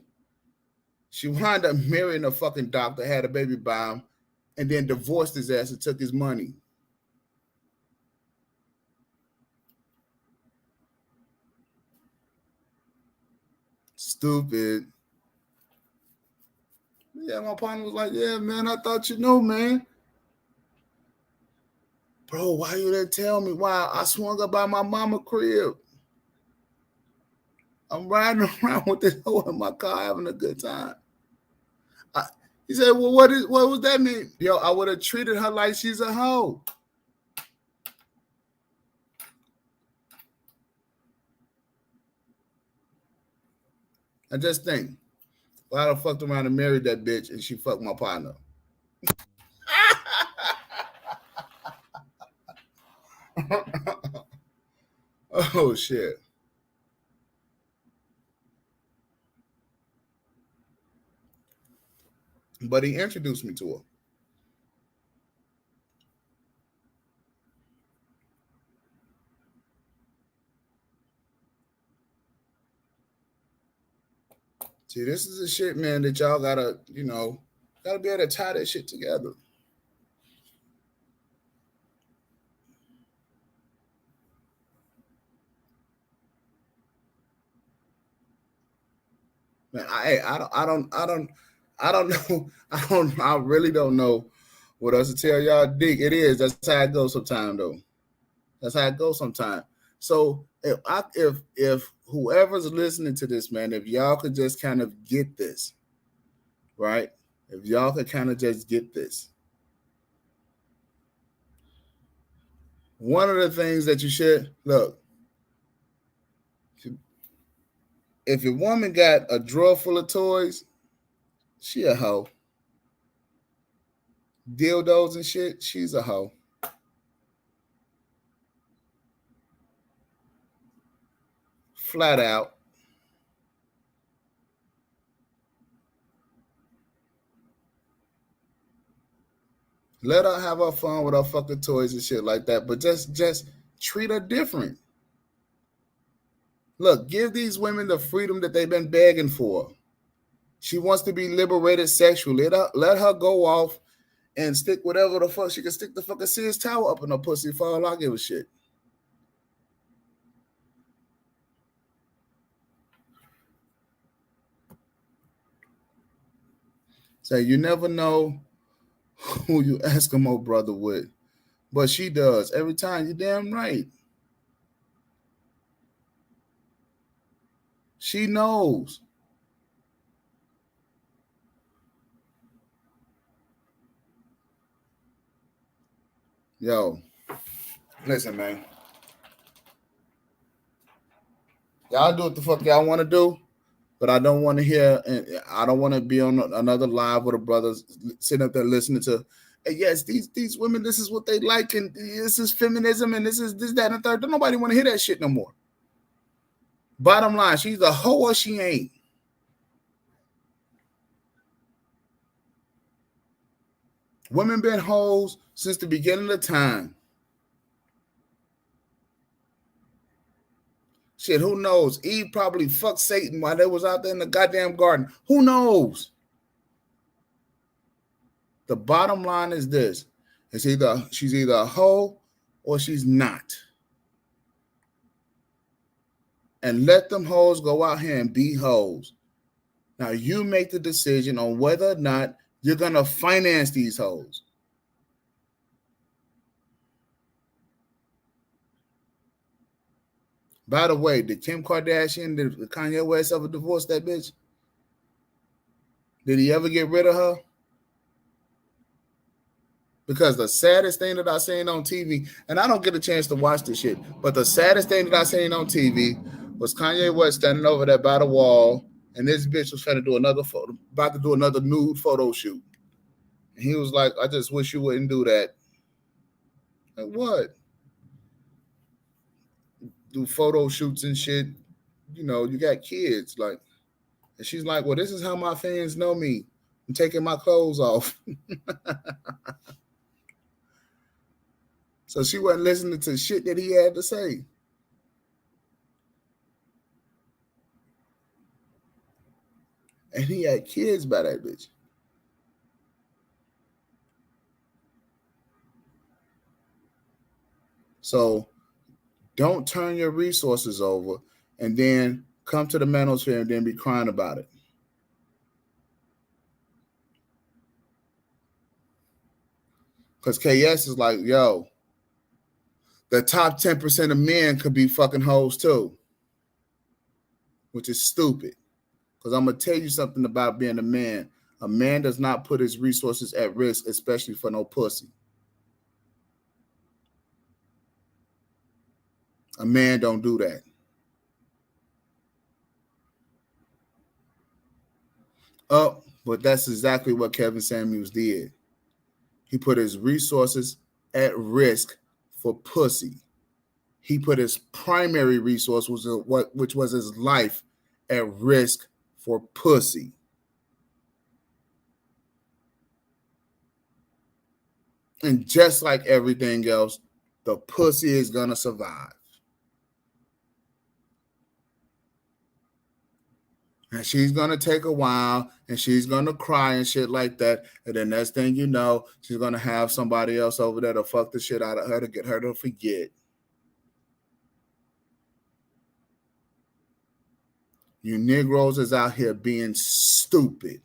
she wound up marrying a fucking doctor, had a baby by him, and then divorced his ass and took his money. Stupid. Yeah, my partner was like, yeah, man, I thought you knew, man. Bro, why you didn't tell me? Why? I swung up by my mama crib. I'm riding around with this hoe in my car having a good time. He said, well, what was that mean? Yo, I would have treated her like she's a hoe. I just think, well, I fucked around and married that bitch and she fucked my partner. Oh, shit. But he introduced me to her. See, this is the shit, man, that y'all gotta, gotta be able to tie that shit together. Man, I don't know. I really don't know what else to tell y'all. Dick, it is. That's how it goes sometimes, though. That's how it goes sometimes. So if whoever's listening to this, man, if y'all could just kind of get this, right? If y'all could kind of just get this, one of the things that you should look, if your woman got a drawer full of toys, she a hoe. Dildos and shit, she's a hoe. Flat out. Let her have her fun with her fucking toys and shit like that, but just treat her different. Look, give these women the freedom that they've been begging for. She wants to be liberated sexually. Let her go off and stick whatever the fuck she can stick the fucking Sears Tower up in her pussy for all I give a shit. So you never know who you Eskimo brother with, but she does every time. You damn right. She knows. Yo, listen, man. Y'all do what the fuck y'all want to do, but I don't want to hear, and I don't want to be on another live with a brother sitting up there listening to, hey, yes, these women, this is what they like, and this is feminism, and this is this, that, and the third. Don't nobody want to hear that shit no more. Bottom line, she's a hoe or she ain't. Women been hoes since the beginning of time. Shit, who knows? Eve probably fucked Satan while they was out there in the goddamn garden. Who knows? The bottom line is this: she's either a hoe or she's not. And let them hoes go out here and be hoes. Now you make the decision on whether or not you're gonna finance these hoes. By the way, did Kim Kardashian, did Kanye West ever divorce that bitch? Did he ever get rid of her? Because the saddest thing that I seen on TV, and I don't get a chance to watch this shit, but the saddest thing that I seen on TV was Kanye West standing over there by the wall, and this bitch was trying to do another photo, about to do another nude photo shoot. And he was like, I just wish you wouldn't do that. Like, what? Do photo shoots and shit. You know, you got kids. Like, And she's like, well, this is how my fans know me. I'm taking my clothes off. So she wasn't listening to shit that he had to say. And he had kids by that bitch. So don't turn your resources over and then come to the manosphere and then be crying about it. Because KS is like, yo, the top 10% of men could be fucking hoes too, which is stupid. Because I'm going to tell you something about being a man. A man does not put his resources at risk, especially for no pussy. A man don't do that. Oh, but that's exactly what Kevin Samuels did. He put his resources at risk for pussy. He put his primary resource, which was his life, at risk for pussy. And just like everything else, the pussy is going to survive. And she's going to take a while and she's going to cry and shit like that. And then next thing you know, she's going to have somebody else over there to fuck the shit out of her to get her to forget. You Negroes is out here being stupid.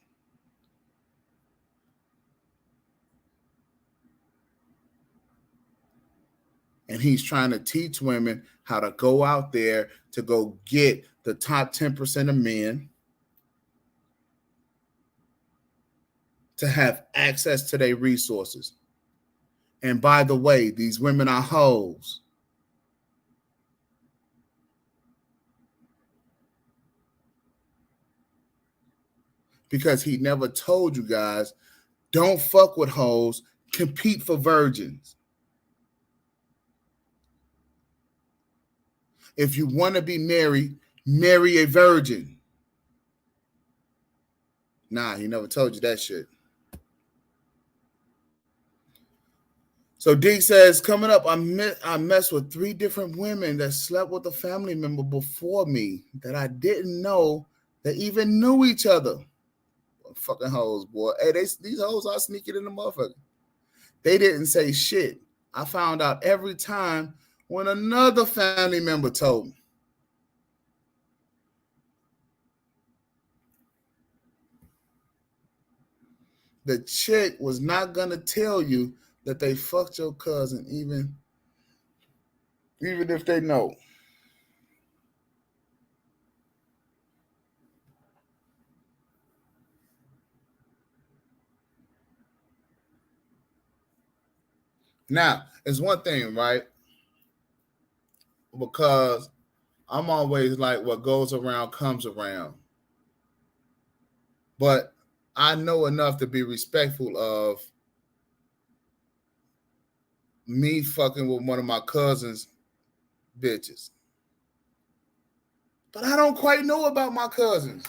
And he's trying to teach women how to go out there to go get the top 10% of men to have access to their resources. And by the way, these women are hoes. Because he never told you guys, don't fuck with hoes, compete for virgins. If you want to be married, marry a virgin. Nah, he never told you that shit. So D says, coming up, I messed with 3 different women that slept with a family member before me that I didn't know that even knew each other. Fucking hoes, boy. Hey, these hoes are sneaking in the motherfucker. They didn't say shit. I found out every time when another family member told me. The chick was not gonna tell you that they fucked your cousin, even if they know. Now, it's one thing, right? Because I'm always like, what goes around comes around. But I know enough to be respectful of me fucking with one of my cousin's bitches. But I don't quite know about my cousins.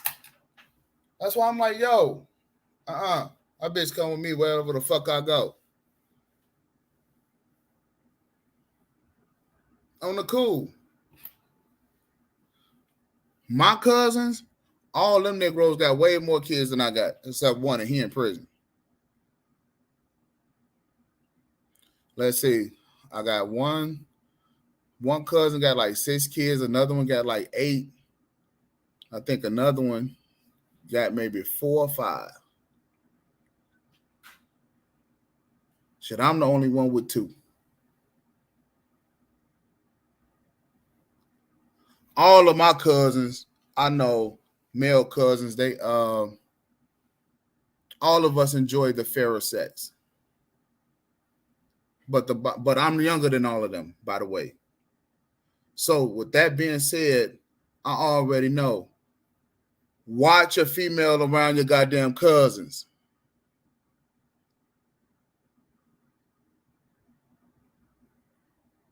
That's why I'm like, yo, my bitch come with me wherever the fuck I go. On the cool. My cousins, all them Negroes got way more kids than I got, except one, and he in prison. Let's see. I got one cousin got like 6 kids, another one got like 8. I think another one got maybe 4 or 5. Shit, I'm the only one with 2. All of my cousins, I know, male cousins, they all of us enjoy the fairer sex. But I'm younger than all of them, by the way. So with that being said, I already know. Watch a female around your goddamn cousins.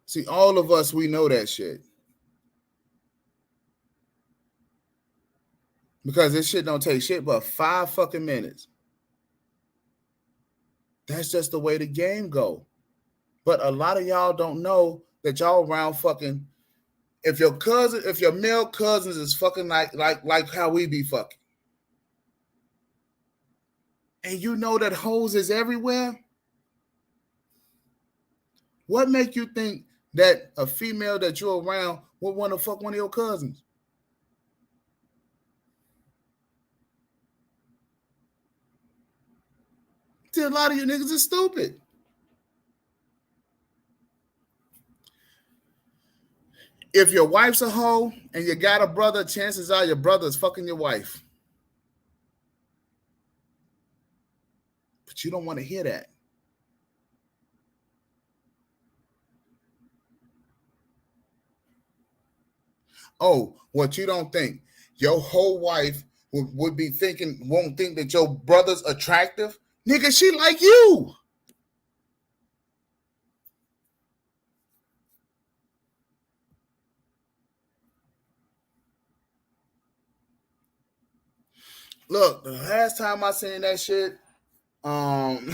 See, all of us, we know that shit. Because this shit don't take shit but 5 fucking minutes. That's just the way the game go. But a lot of y'all don't know that y'all around fucking. If your male cousins is fucking like how we be fucking, and you know that hoes is everywhere, what make you think that a female that you're around would want to fuck one of your cousins? See, a lot of you niggas is stupid. If your wife's a hoe and you got a brother, chances are your brother is fucking your wife. But you don't want to hear that. Oh, what you don't think? Your whole wife would be thinking, won't think that your brother's attractive? Nigga, she like you. Look, the last time I seen that shit, um,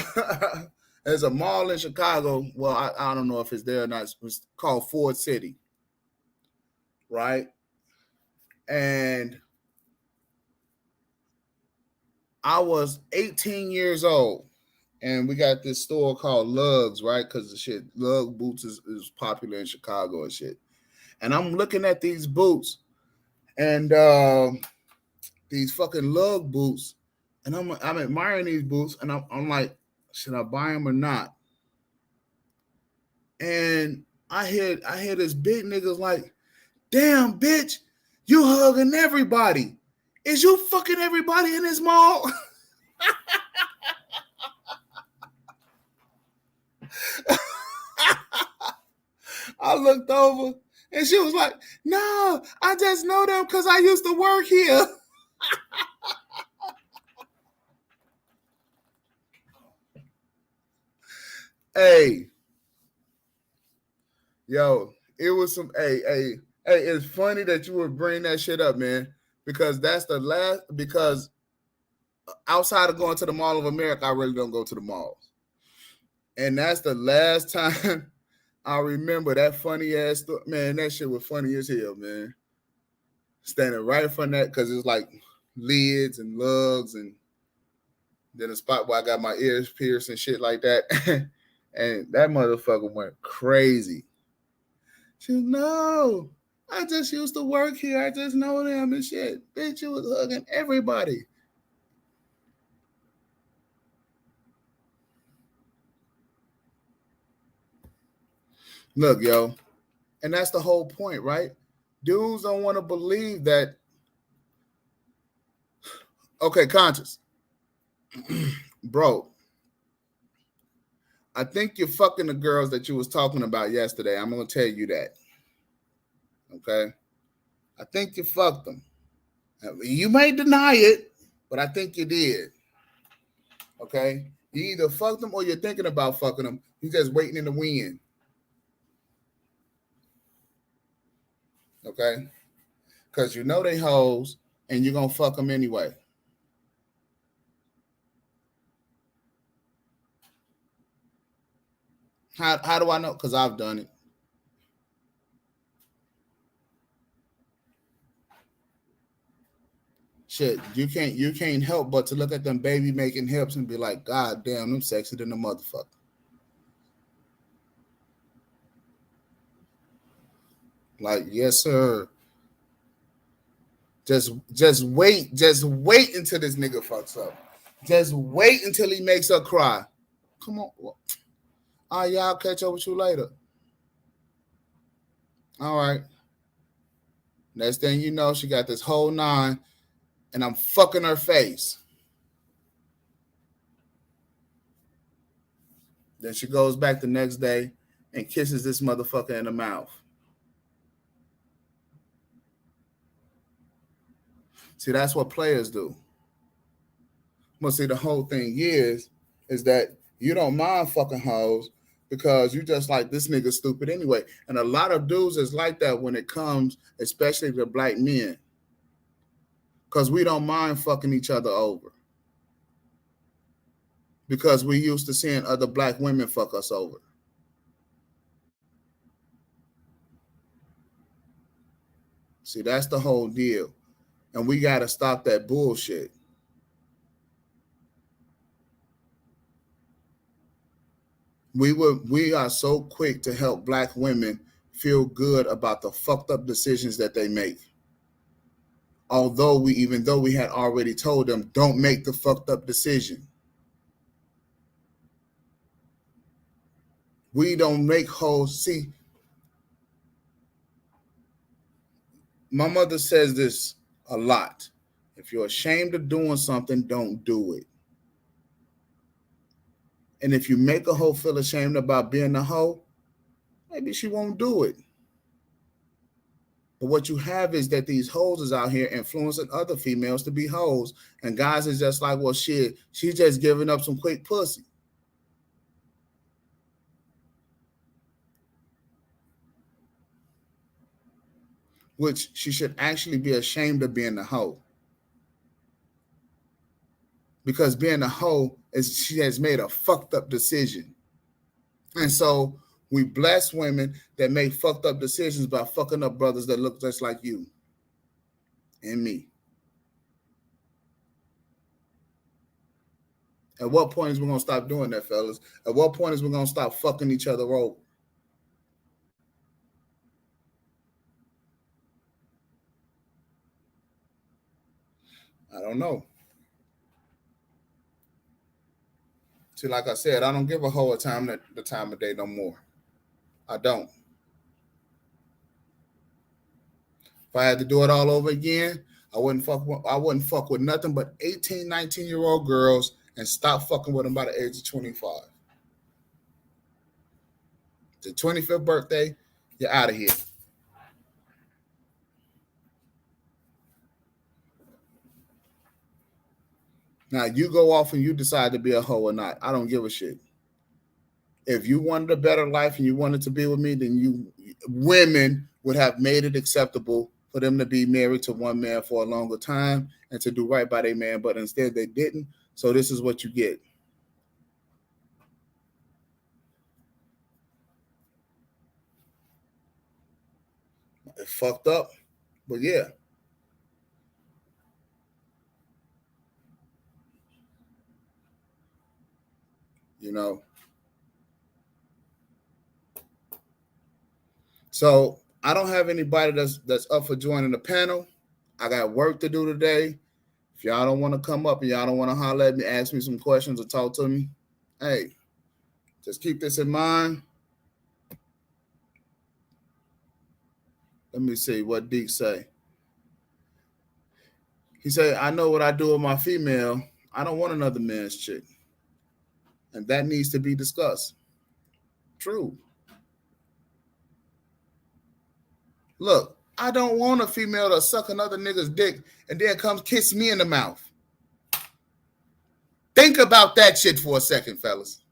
there's a mall in Chicago. Well, I don't know if it's there or not. It's called Ford City, right? And I was 18 years old, and we got this store called Lugs, right? Because the shit, Lug boots is popular in Chicago and shit. And I'm looking at these boots, and these fucking Lug boots, and I'm admiring these boots, and I'm like, should I buy them or not? And I hear this big niggas like, damn bitch, you hugging everybody. Is you fucking everybody in this mall? I looked over and she was like, no, I just know them because I used to work here. Hey, yo, it was some hey, it's funny that you would bring that shit up, man, because that's the last, because outside of going to the Mall of America, I really don't go to the malls. And that's the last time I remember that funny ass story. Man, that shit was funny as hell, man. Standing right in front of that, because it's like lids and lugs, and then a spot where I got my ears pierced and shit like that. And that motherfucker went crazy. She was, no, I just used to work here. I just know them and shit. Bitch, you was hugging everybody. Look, yo, and that's the whole point, right? Dudes don't want to believe that. Okay, conscious. Bro, I think you're fucking the girls that you was talking about yesterday. I'm gonna tell you that. Okay? I think you fucked them. You may deny it, but I think you did. Okay? You either fucked them or you're thinking about fucking them. You just waiting in the wind. Okay? Because you know they hoes and you're gonna fuck them anyway. How do I know? Because I've done it. Shit, you can't help but to look at them baby making hips and be like, God damn, them sexy than a motherfucker. Like, yes, sir. Just wait until this nigga fucks up. Just wait until he makes her cry. Come on. All right, y'all catch up with you later. All right. Next thing you know, she got this whole nine, and I'm fucking her face. Then she goes back the next day and kisses this motherfucker in the mouth. See, that's what players do. Well, see, the whole thing is that you don't mind fucking hoes because you just like this nigga stupid anyway. And a lot of dudes is like that when it comes, especially to black men. Because we don't mind fucking each other over. Because we used to seeing other black women fuck us over. See, that's the whole deal. And we got to stop that bullshit. We are so quick to help black women feel good about the fucked up decisions that they make. Even though we had already told them, don't make the fucked up decision. We don't make hoes. See, my mother says this a lot. If you're ashamed of doing something, don't do it. And if you make a hoe feel ashamed about being a hoe, maybe she won't do it. But what you have is that these hoes is out here influencing other females to be hoes. And guys is just like, well, shit, she's just giving up some quick pussy. Which she should actually be ashamed of being a hoe. Because being a hoe is she has made a fucked up decision. And so we bless women that make fucked up decisions by fucking up brothers that look just like you and me. At what point is we going to stop doing that, fellas? At what point is we going to stop fucking each other over? I don't know. See, like I said, I don't give a hoe the time of day no more. I don't. If I had to do it all over again, I wouldn't fuck with nothing but 18, 19-year-old girls and stop fucking with them by the age of 25. The 25th birthday, you're out of here. Now, you go off and you decide to be a hoe or not. I don't give a shit. If you wanted a better life and you wanted to be with me, then women would have made it acceptable for them to be married to one man for a longer time and to do right by their man, but instead they didn't. So this is what you get. It fucked up, but yeah. You know. So I don't have anybody that's up for joining the panel. I got work to do today. If y'all don't want to come up and y'all don't want to holler at me, ask me some questions or talk to me, hey, just keep this in mind. Let me see what Deke say. He said, I know what I do with my female. I don't want another man's chick. And that needs to be discussed. True. Look, I don't want a female to suck another nigga's dick and then come kiss me in the mouth. Think about that shit for a second, fellas.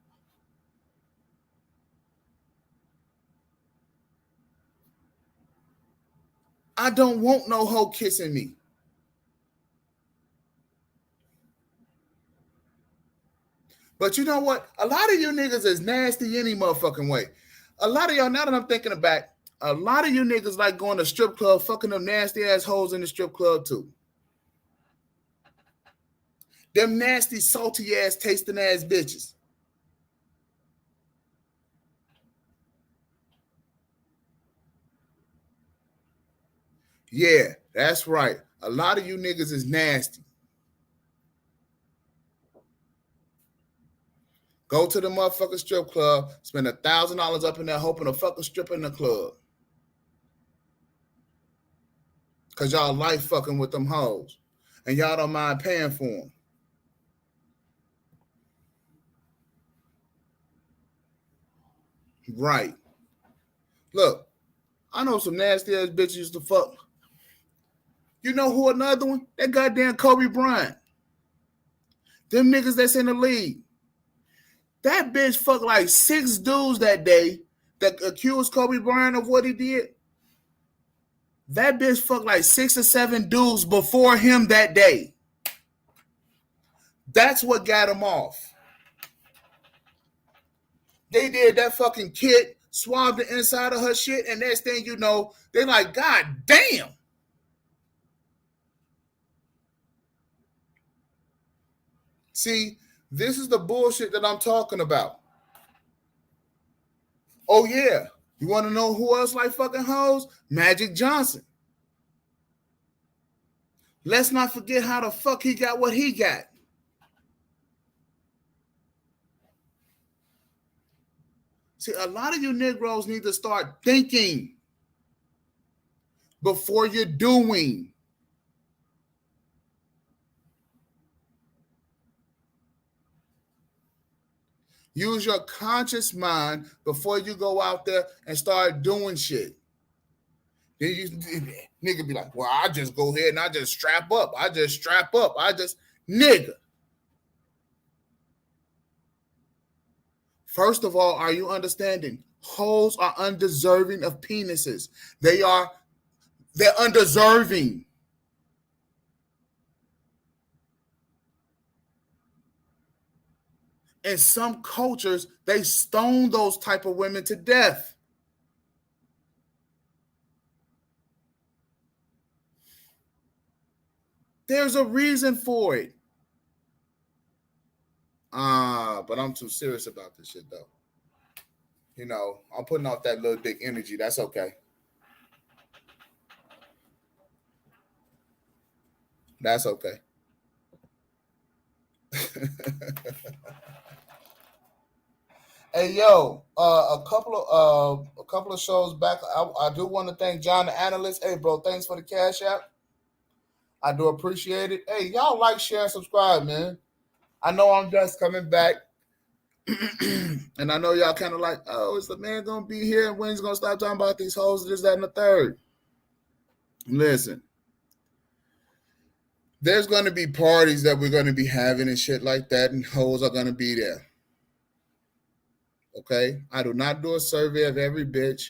I don't want no hoe kissing me. But you know what? A lot of you niggas is nasty any motherfucking way. A lot of y'all, now that I'm thinking about, a lot of you niggas like going to strip club, fucking them nasty ass hoes in the strip club too. Them nasty, salty ass, tasting ass bitches. Yeah, that's right. A lot of you niggas is nasty. Go to the motherfucking strip club, spend $1,000 up in there hoping a fucking stripper in the club. Because y'all like fucking with them hoes. And y'all don't mind paying for them. Right. Look, I know some nasty ass bitches used to fuck. You know who another one? That goddamn Kobe Bryant. Them niggas that's in the league. That bitch fucked like 6 dudes that day that accused Kobe Bryant of what he did. That bitch fucked like 6 or 7 dudes before him that day. That's what got him off. They did that fucking kit, swabbed the inside of her shit, and next thing you know, they like, God damn. See, this is the bullshit that I'm talking about. Oh, yeah. You want to know who else like fucking hoes? Magic Johnson. Let's not forget how the fuck he got what he got. See, a lot of you Negroes need to start thinking before you're doing. Use your conscious mind before you go out there and start doing shit. Then you nigga be like, well, I just go ahead and I just strap up. Nigga. First of all, are you understanding? Hoes are undeserving of penises. They're undeserving. In some cultures, they stone those type of women to death. There's a reason for it. But I'm too serious about this shit, though. You know, I'm putting off that little dick energy. That's okay. That's okay. Hey, yo, a couple of shows back, I do want to thank John the Analyst. Hey, bro, thanks for the cash app. I do appreciate it. Hey, y'all like, share, subscribe, man. I know I'm just coming back. And I know y'all kind of like, oh, is the man going to be here? And when's going to stop talking about these hoes, this, that, and the third? Listen. There's going to be parties that we're going to be having and shit like that, and hoes are going to be there. Okay? I do not do a survey of every bitch.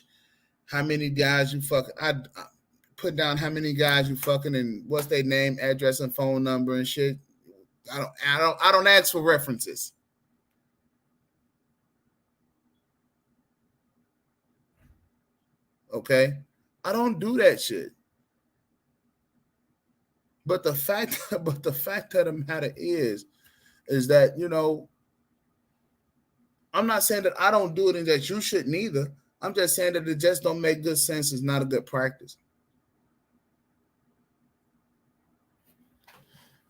How many guys you fucking... I put down how many guys you fucking and what's their name, address, and phone number and shit. I don't ask for references. Okay? I don't do that shit. But the fact of the matter is that, you know, I'm not saying that I don't do it and that you shouldn't either. I'm just saying that it just don't make good sense. It's not a good practice.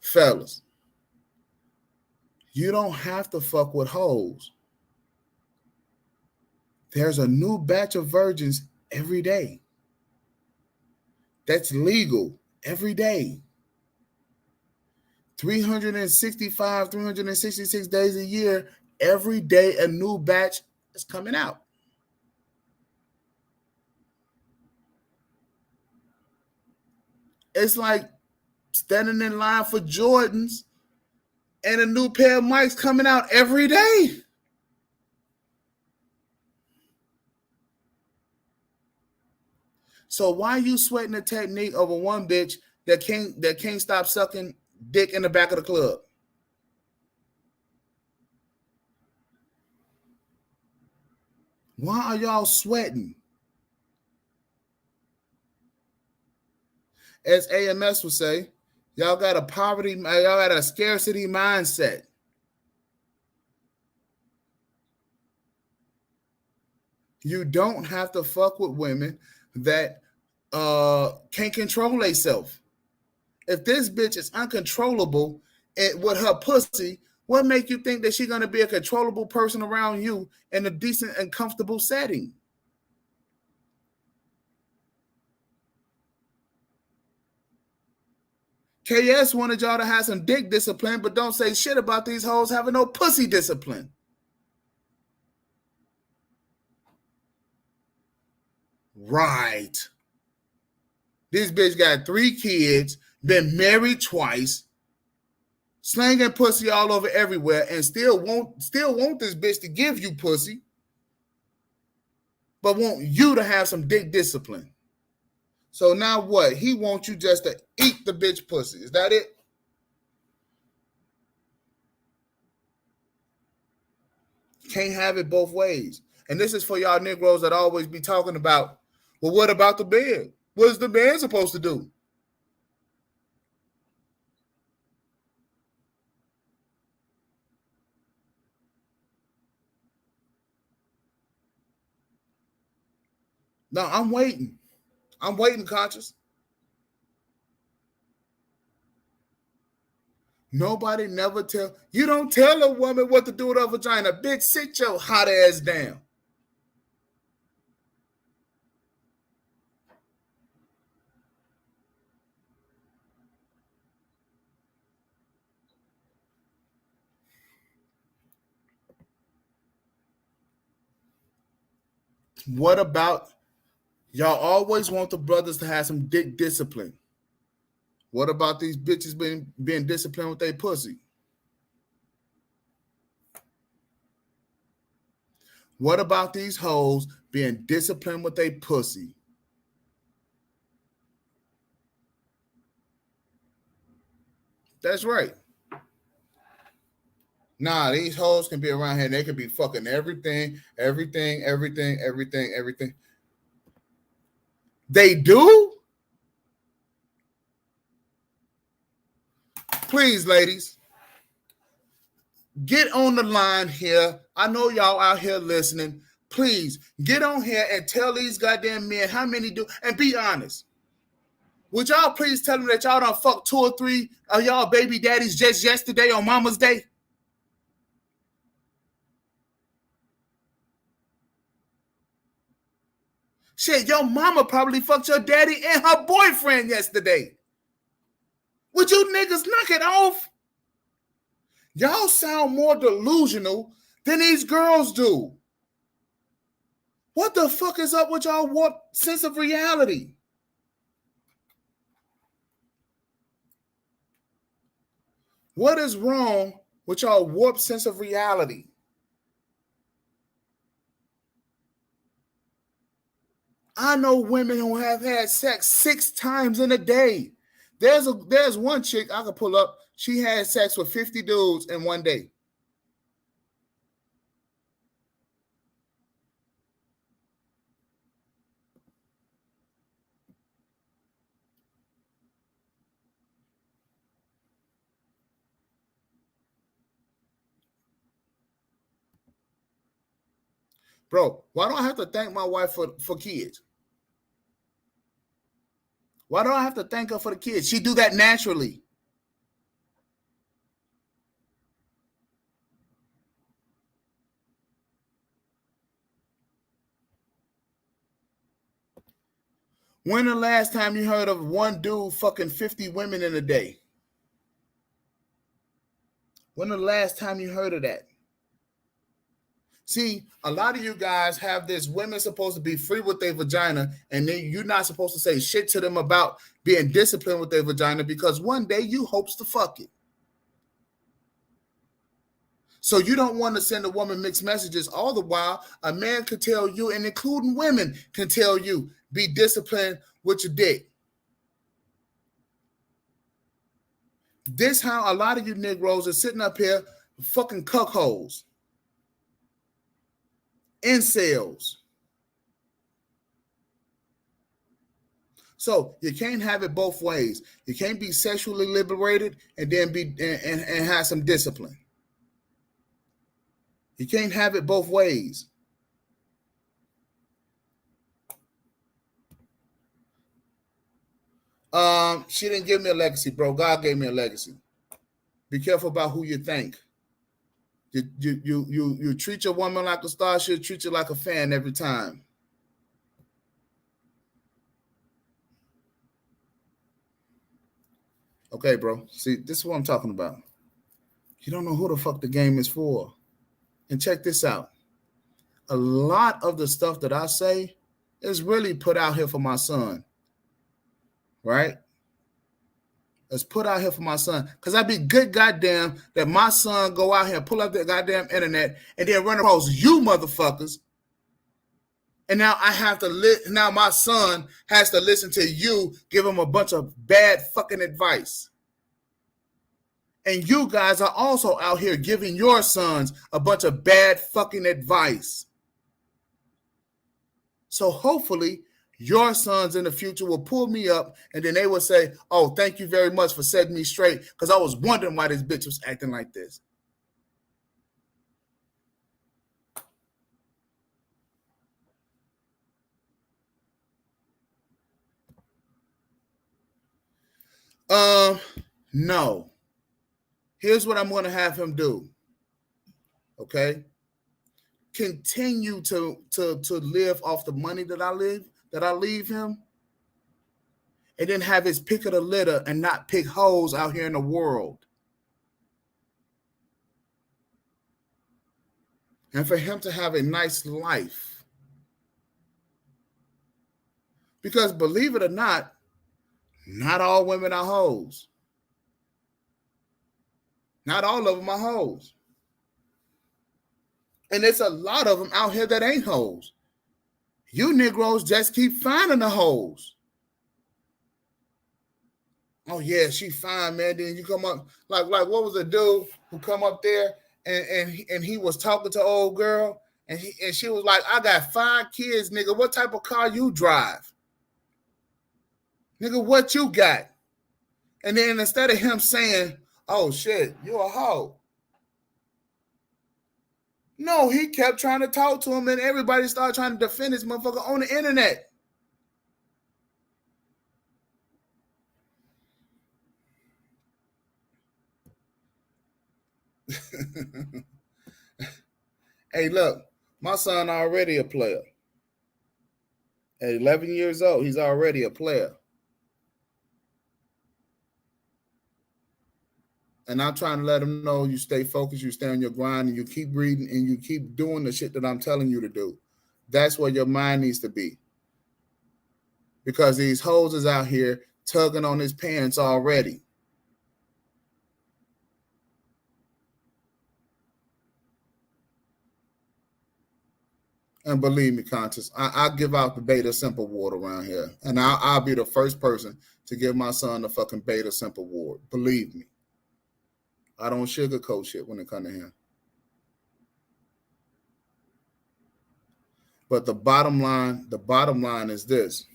Fellas, you don't have to fuck with hoes. There's a new batch of virgins every day. That's legal every day. 365, 366 days a year, every day a new batch is coming out. It's like standing in line for Jordans and a new pair of mics coming out every day. So why are you sweating the technique over one bitch that can't stop sucking dick in the back of the club? Why are y'all sweating? As AMS would say, y'all got a scarcity mindset. You don't have to fuck with women that can't control themselves. If this bitch is uncontrollable with her pussy, what make you think that she's going to be a controllable person around you in a decent and comfortable setting? KS wanted y'all to have some dick discipline, but don't say shit about these hoes having no pussy discipline. Right. This bitch got 3 kids, been married twice, slanging pussy all over everywhere, and still want this bitch to give you pussy, but want you to have some dick discipline. So now what? He wants you just to eat the bitch pussy. Is that it? Can't have it both ways. And this is for y'all Negroes that always be talking about, well, what about the bed? What is the bed supposed to do? No, I'm waiting. I'm waiting, conscious. Nobody never tell you don't tell a woman what to do with her vagina. Bitch, sit your hot ass down. What about y'all always want the brothers to have some dick discipline? What about these bitches being disciplined with their pussy? What about these hoes being disciplined with their pussy? That's right. Nah, these hoes can be around here and they can be fucking everything, everything, everything, everything, everything. They do? Please, ladies, get on the line here. I know y'all out here listening. Please get on here and tell these goddamn men how many do, and be honest. Would y'all please tell them that y'all done fucked 2 or 3 of y'all baby daddies just yesterday on Mama's Day? Shit, your mama probably fucked your daddy and her boyfriend yesterday. Would you niggas knock it off? Y'all sound more delusional than these girls do. What the fuck is up with y'all warped sense of reality? What is wrong with y'all warped sense of reality? I know women who have had sex 6 times in a day. There's one chick I could pull up. She had sex with 50 dudes in one day. Bro, why don't I have to thank my wife for kids? Why do I have to thank her for the kids? She do that naturally. When the last time you heard of one dude fucking 50 women in a day? When the last time you heard of that? See, a lot of you guys have this women supposed to be free with their vagina, and then you're not supposed to say shit to them about being disciplined with their vagina because one day you hopes to fuck it. So you don't want to send a woman mixed messages. All the while, a man could tell you, and including women can tell you, be disciplined with your dick. This how a lot of you Negroes are sitting up here fucking cuckholes, incels. So you can't have it both ways. You can't be sexually liberated and then be and have some discipline. You can't have it both ways. She didn't give me a legacy, bro. God gave me a legacy. Be careful about who you think. You treat your woman like a star, she'll treat you like a fan every time. Okay, bro. See, this is what I'm talking about. You don't know who the fuck the game is for. And check this out. A lot of the stuff that I say is really put out here for my son. Right? It's put out here for my son. Because I'd be good goddamn that my son go out here, pull up the goddamn internet, and then run across you motherfuckers And now I have to now my son has to listen to you give him a bunch of bad fucking advice. And you guys are also out here giving your sons a bunch of bad fucking advice. So hopefully your sons in the future will pull me up and then they will say, oh, thank you very much for setting me straight because I was wondering why this bitch was acting like this. No. Here's what I'm going to have him do. Okay? Continue to live off the money that I leave him, and then have his pick of the litter and not pick hoes out here in the world. And for him to have a nice life. Because believe it or not all women are hoes. Not all of them are hoes. And there's a lot of them out here that ain't hoes. You Negroes just keep finding the hoes. Oh yeah, she fine, man. Then you come up like what was the dude who come up there and he was talking to old girl and she was like, I got 5 kids, nigga. What type of car you drive? Nigga, what you got? And then instead of him saying, oh shit, you a hoe. No, he kept trying to talk to him and everybody started trying to defend this motherfucker on the internet. Hey, look, my son already a player. At 11 years old, he's already a player. And I'm trying to let him know you stay focused, you stay on your grind, and you keep reading and you keep doing the shit that I'm telling you to do. That's where your mind needs to be. Because these hoes is out here tugging on his pants already. And believe me, Conscious, I give out the Beta Simple Award around here. And I'll be the first person to give my son the fucking Beta Simple Award. Believe me. I don't sugarcoat shit when it comes to him. But the bottom line is this.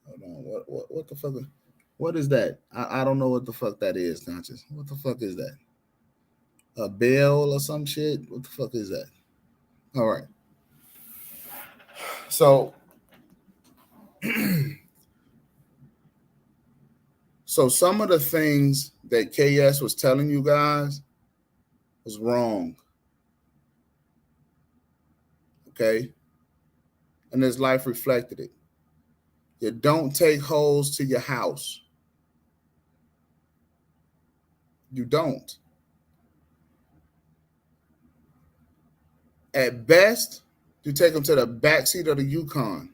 Hold on, what the fuck? What is that? I don't know what the fuck that is, Conscious. What the fuck is that? A bell or some shit? What the fuck is that? All right. So So some of the things that KS was telling you guys was wrong. Okay? And his life reflected it. You don't take hoes to your house. You don't. At best, you take them to the backseat of the Yukon.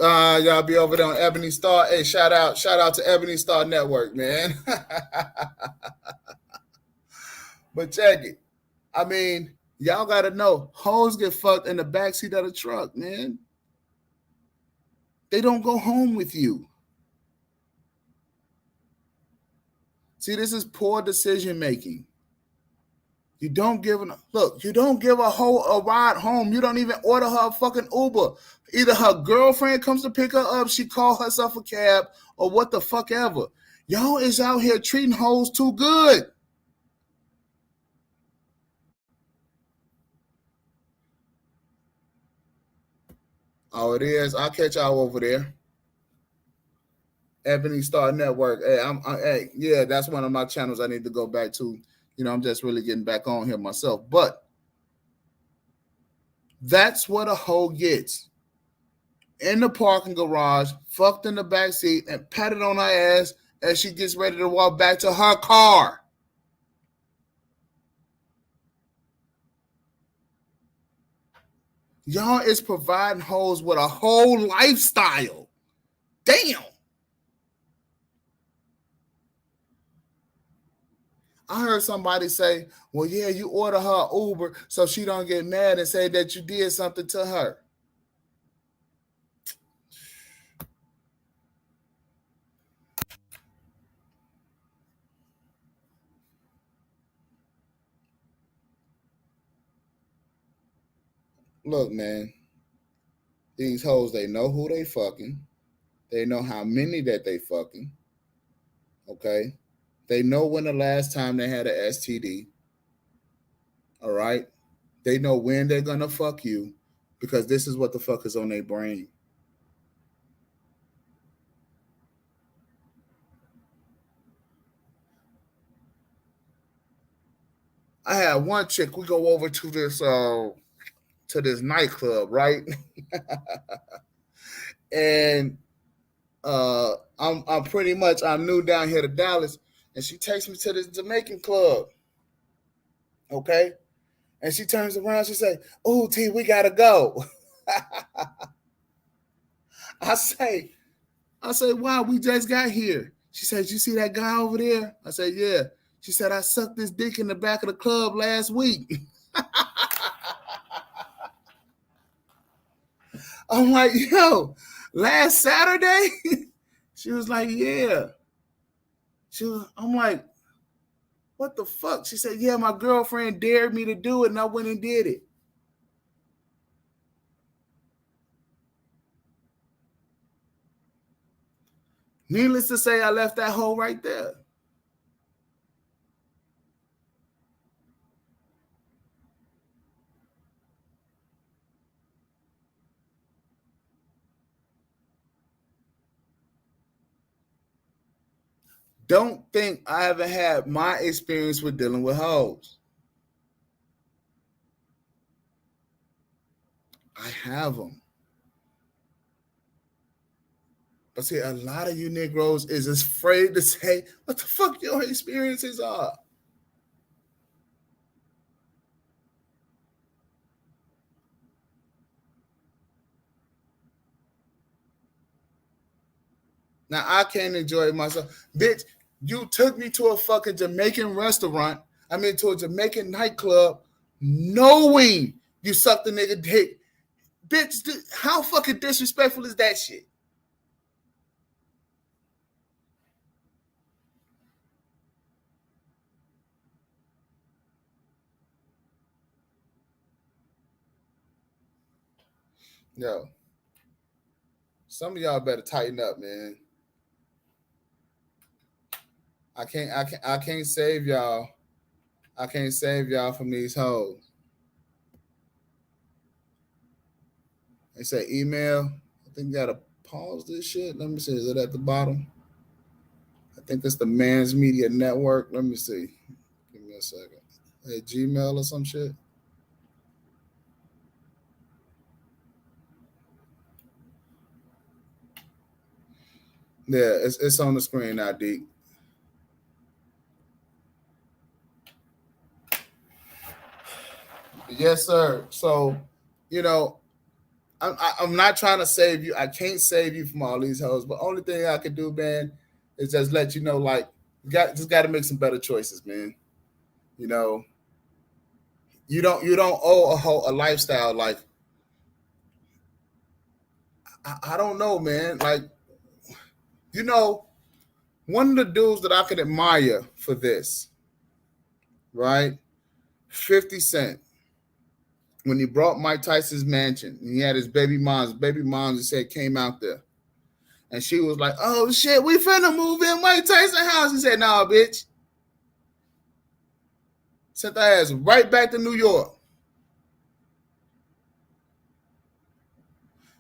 Y'all be over there on Ebony Star. Hey, shout out to Ebony Star Network, man. But check it. I mean, y'all gotta know, hoes get fucked in the backseat of the truck, man. They don't go home with you. See, this is poor decision making. You don't give a hoe a ride home. You don't even order her a fucking Uber. Either her girlfriend comes to pick her up, she call herself a cab, or what the fuck ever. Y'all is out here treating hoes too good. Oh, it is. I'll catch y'all over there. Ebony Star Network. Hey, yeah, that's one of my channels I need to go back to. You know, I'm just really getting back on here myself. But that's what a hoe gets. In the parking garage, fucked in the back seat, and patted on her ass as she gets ready to walk back to her car. Y'all is providing hoes with a whole lifestyle. Damn. I heard somebody say, well, yeah, you order her Uber so she don't get mad and say that you did something to her. Look, man, these hoes, they know who they fucking. They know how many that they fucking. Okay? They know when the last time they had an STD. All right? They know when they're going to fuck you because this is what the fuck is on their brain. I had one chick, we go over to this nightclub, right? And I'm pretty much I'm new down here to Dallas, and she takes me to this Jamaican club. Okay? And she turns around, she say, "Oh, T, we gotta go." I say, why? We just got here. She said, "You see that guy over there?" I said, "Yeah." She said, "I sucked this dick in the back of the club last week." I'm like, "Yo, last Saturday?" She was like, "Yeah." I'm like, "What the fuck?" She said, "Yeah, my girlfriend dared me to do it, and I went and did it." Needless to say, I left that hole right there. Don't think I haven't had my experience with dealing with hoes. I have them. But see, a lot of you Negroes is afraid to say what the fuck your experiences are. Now I can't enjoy myself. Bitch, you took me to a fucking Jamaican restaurant. I mean to a Jamaican nightclub, knowing you sucked the nigga dick. Bitch, how fucking disrespectful is that shit? Yo, some of y'all better tighten up, man. I can't save y'all. I can't save y'all from these hoes. They say email. I think you gotta pause this shit. Let me see. Is it at the bottom? I think that's the Man's Media Network. Let me see. Give me a second. Hey, Gmail or some shit. Yeah, it's on the screen now, D. Yes, sir. So, you know, I'm not trying to save you. I can't save you from all these hoes. But only thing I can do, man, is just let you know, like, got to make some better choices, man. You know, you don't owe a lifestyle like I don't know, man. Like, you know, one of the dudes that I could admire for this, right? 50 Cent. When he brought Mike Tyson's mansion, and he had his baby moms, he said came out there. And she was like, "Oh shit, we finna move in Mike Tyson's house." He said, "Nah, bitch." Sent her ass right back to New York.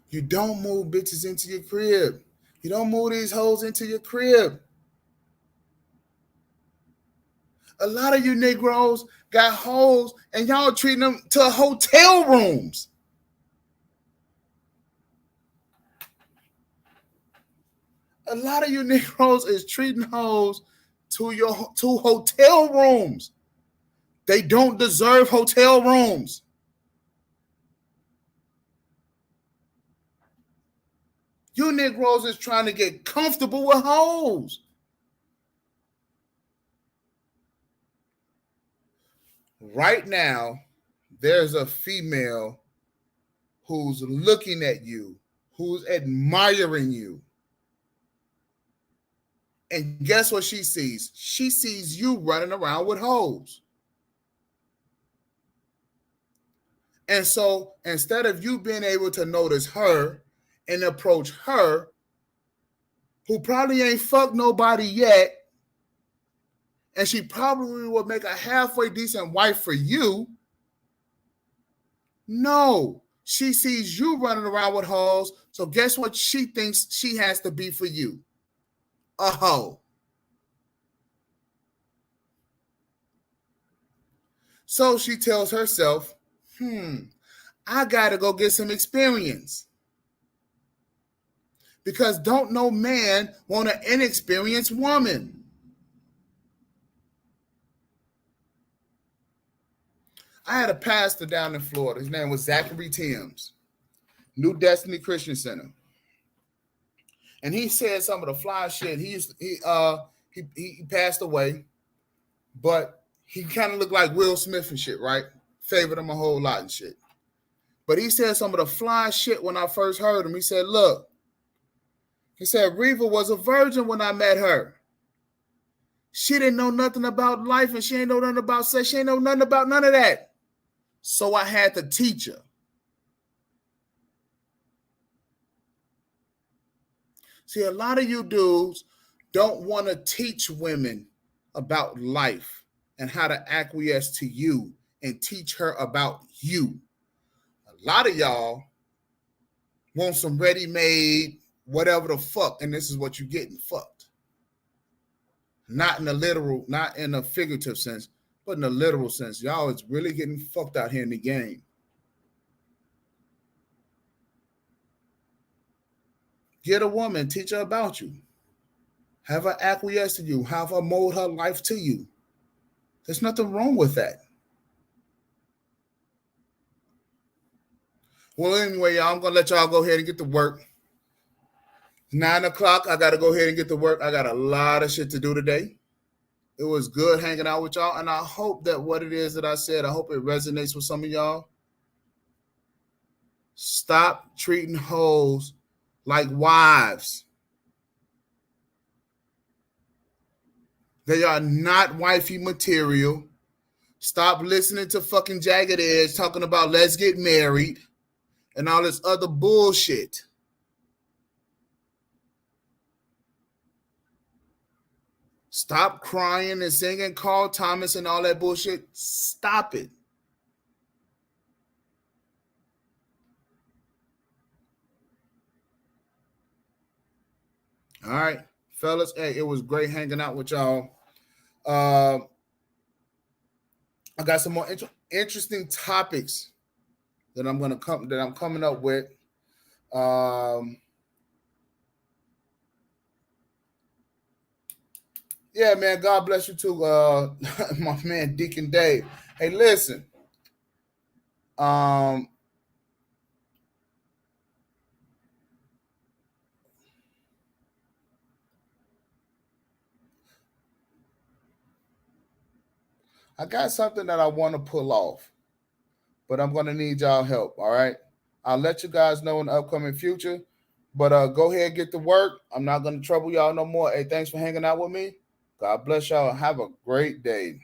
You don't move bitches into your crib. You don't move these hoes into your crib. A lot of you Negroes got hoes and y'all treating them to hotel rooms. A lot of you Negroes is treating hoes to hotel rooms. They don't deserve hotel rooms. You Negroes is trying to get comfortable with hoes. Right now, there's a female who's looking at you, who's admiring you. And guess what she sees? She sees you running around with hoes. And so instead of you being able to notice her and approach her, who probably ain't fucked nobody yet, and she probably will make a halfway decent wife for you. No, she sees you running around with hoes. So guess what she thinks she has to be for you? A hoe. So she tells herself, I got to go get some experience. Because don't no man want an inexperienced woman. I had a pastor down in Florida. His name was Zachary Timms, New Destiny Christian Center. And he said some of the fly shit. He passed away, but he kind of looked like Will Smith and shit, right? Favored him a whole lot and shit. But he said some of the fly shit when I first heard him. He said, look, he said, Reva was a virgin when I met her. She didn't know nothing about life, and she ain't know nothing about sex. She ain't know nothing about none of that. So I had to teach her. See, a lot of you dudes don't want to teach women about life and how to acquiesce to you and teach her about you. A lot of y'all want some ready-made whatever the fuck, and this is what you're getting, fucked. Not in the literal, not in a figurative sense, but in the literal sense. Y'all is really getting fucked out here in the game. Get a woman, teach her about you. Have her acquiesce to you. Have her mold her life to you. There's nothing wrong with that. Well, anyway, y'all, I'm going to let y'all go ahead and get to work. 9 o'clock, I got to go ahead and get to work. I got a lot of shit to do today. It was good hanging out with y'all, and I hope that what it is that I said, I hope it resonates with some of y'all. Stop treating hoes like wives. They are not wifey material. Stop listening to fucking Jagged Edge talking about let's get married and all this other bullshit. Stop crying and singing Carl Thomas and all that bullshit. Stop it. All right, fellas. Hey, it was great hanging out with y'all. I got some more interesting topics that I'm coming up with. Yeah, man. God bless you too, my man Deacon Dave. Hey, listen. I got something that I want to pull off, but I'm going to need y'all help, all right? I'll let you guys know in the upcoming future, but go ahead and get to work. I'm not going to trouble y'all no more. Hey, thanks for hanging out with me. God bless y'all. Have a great day.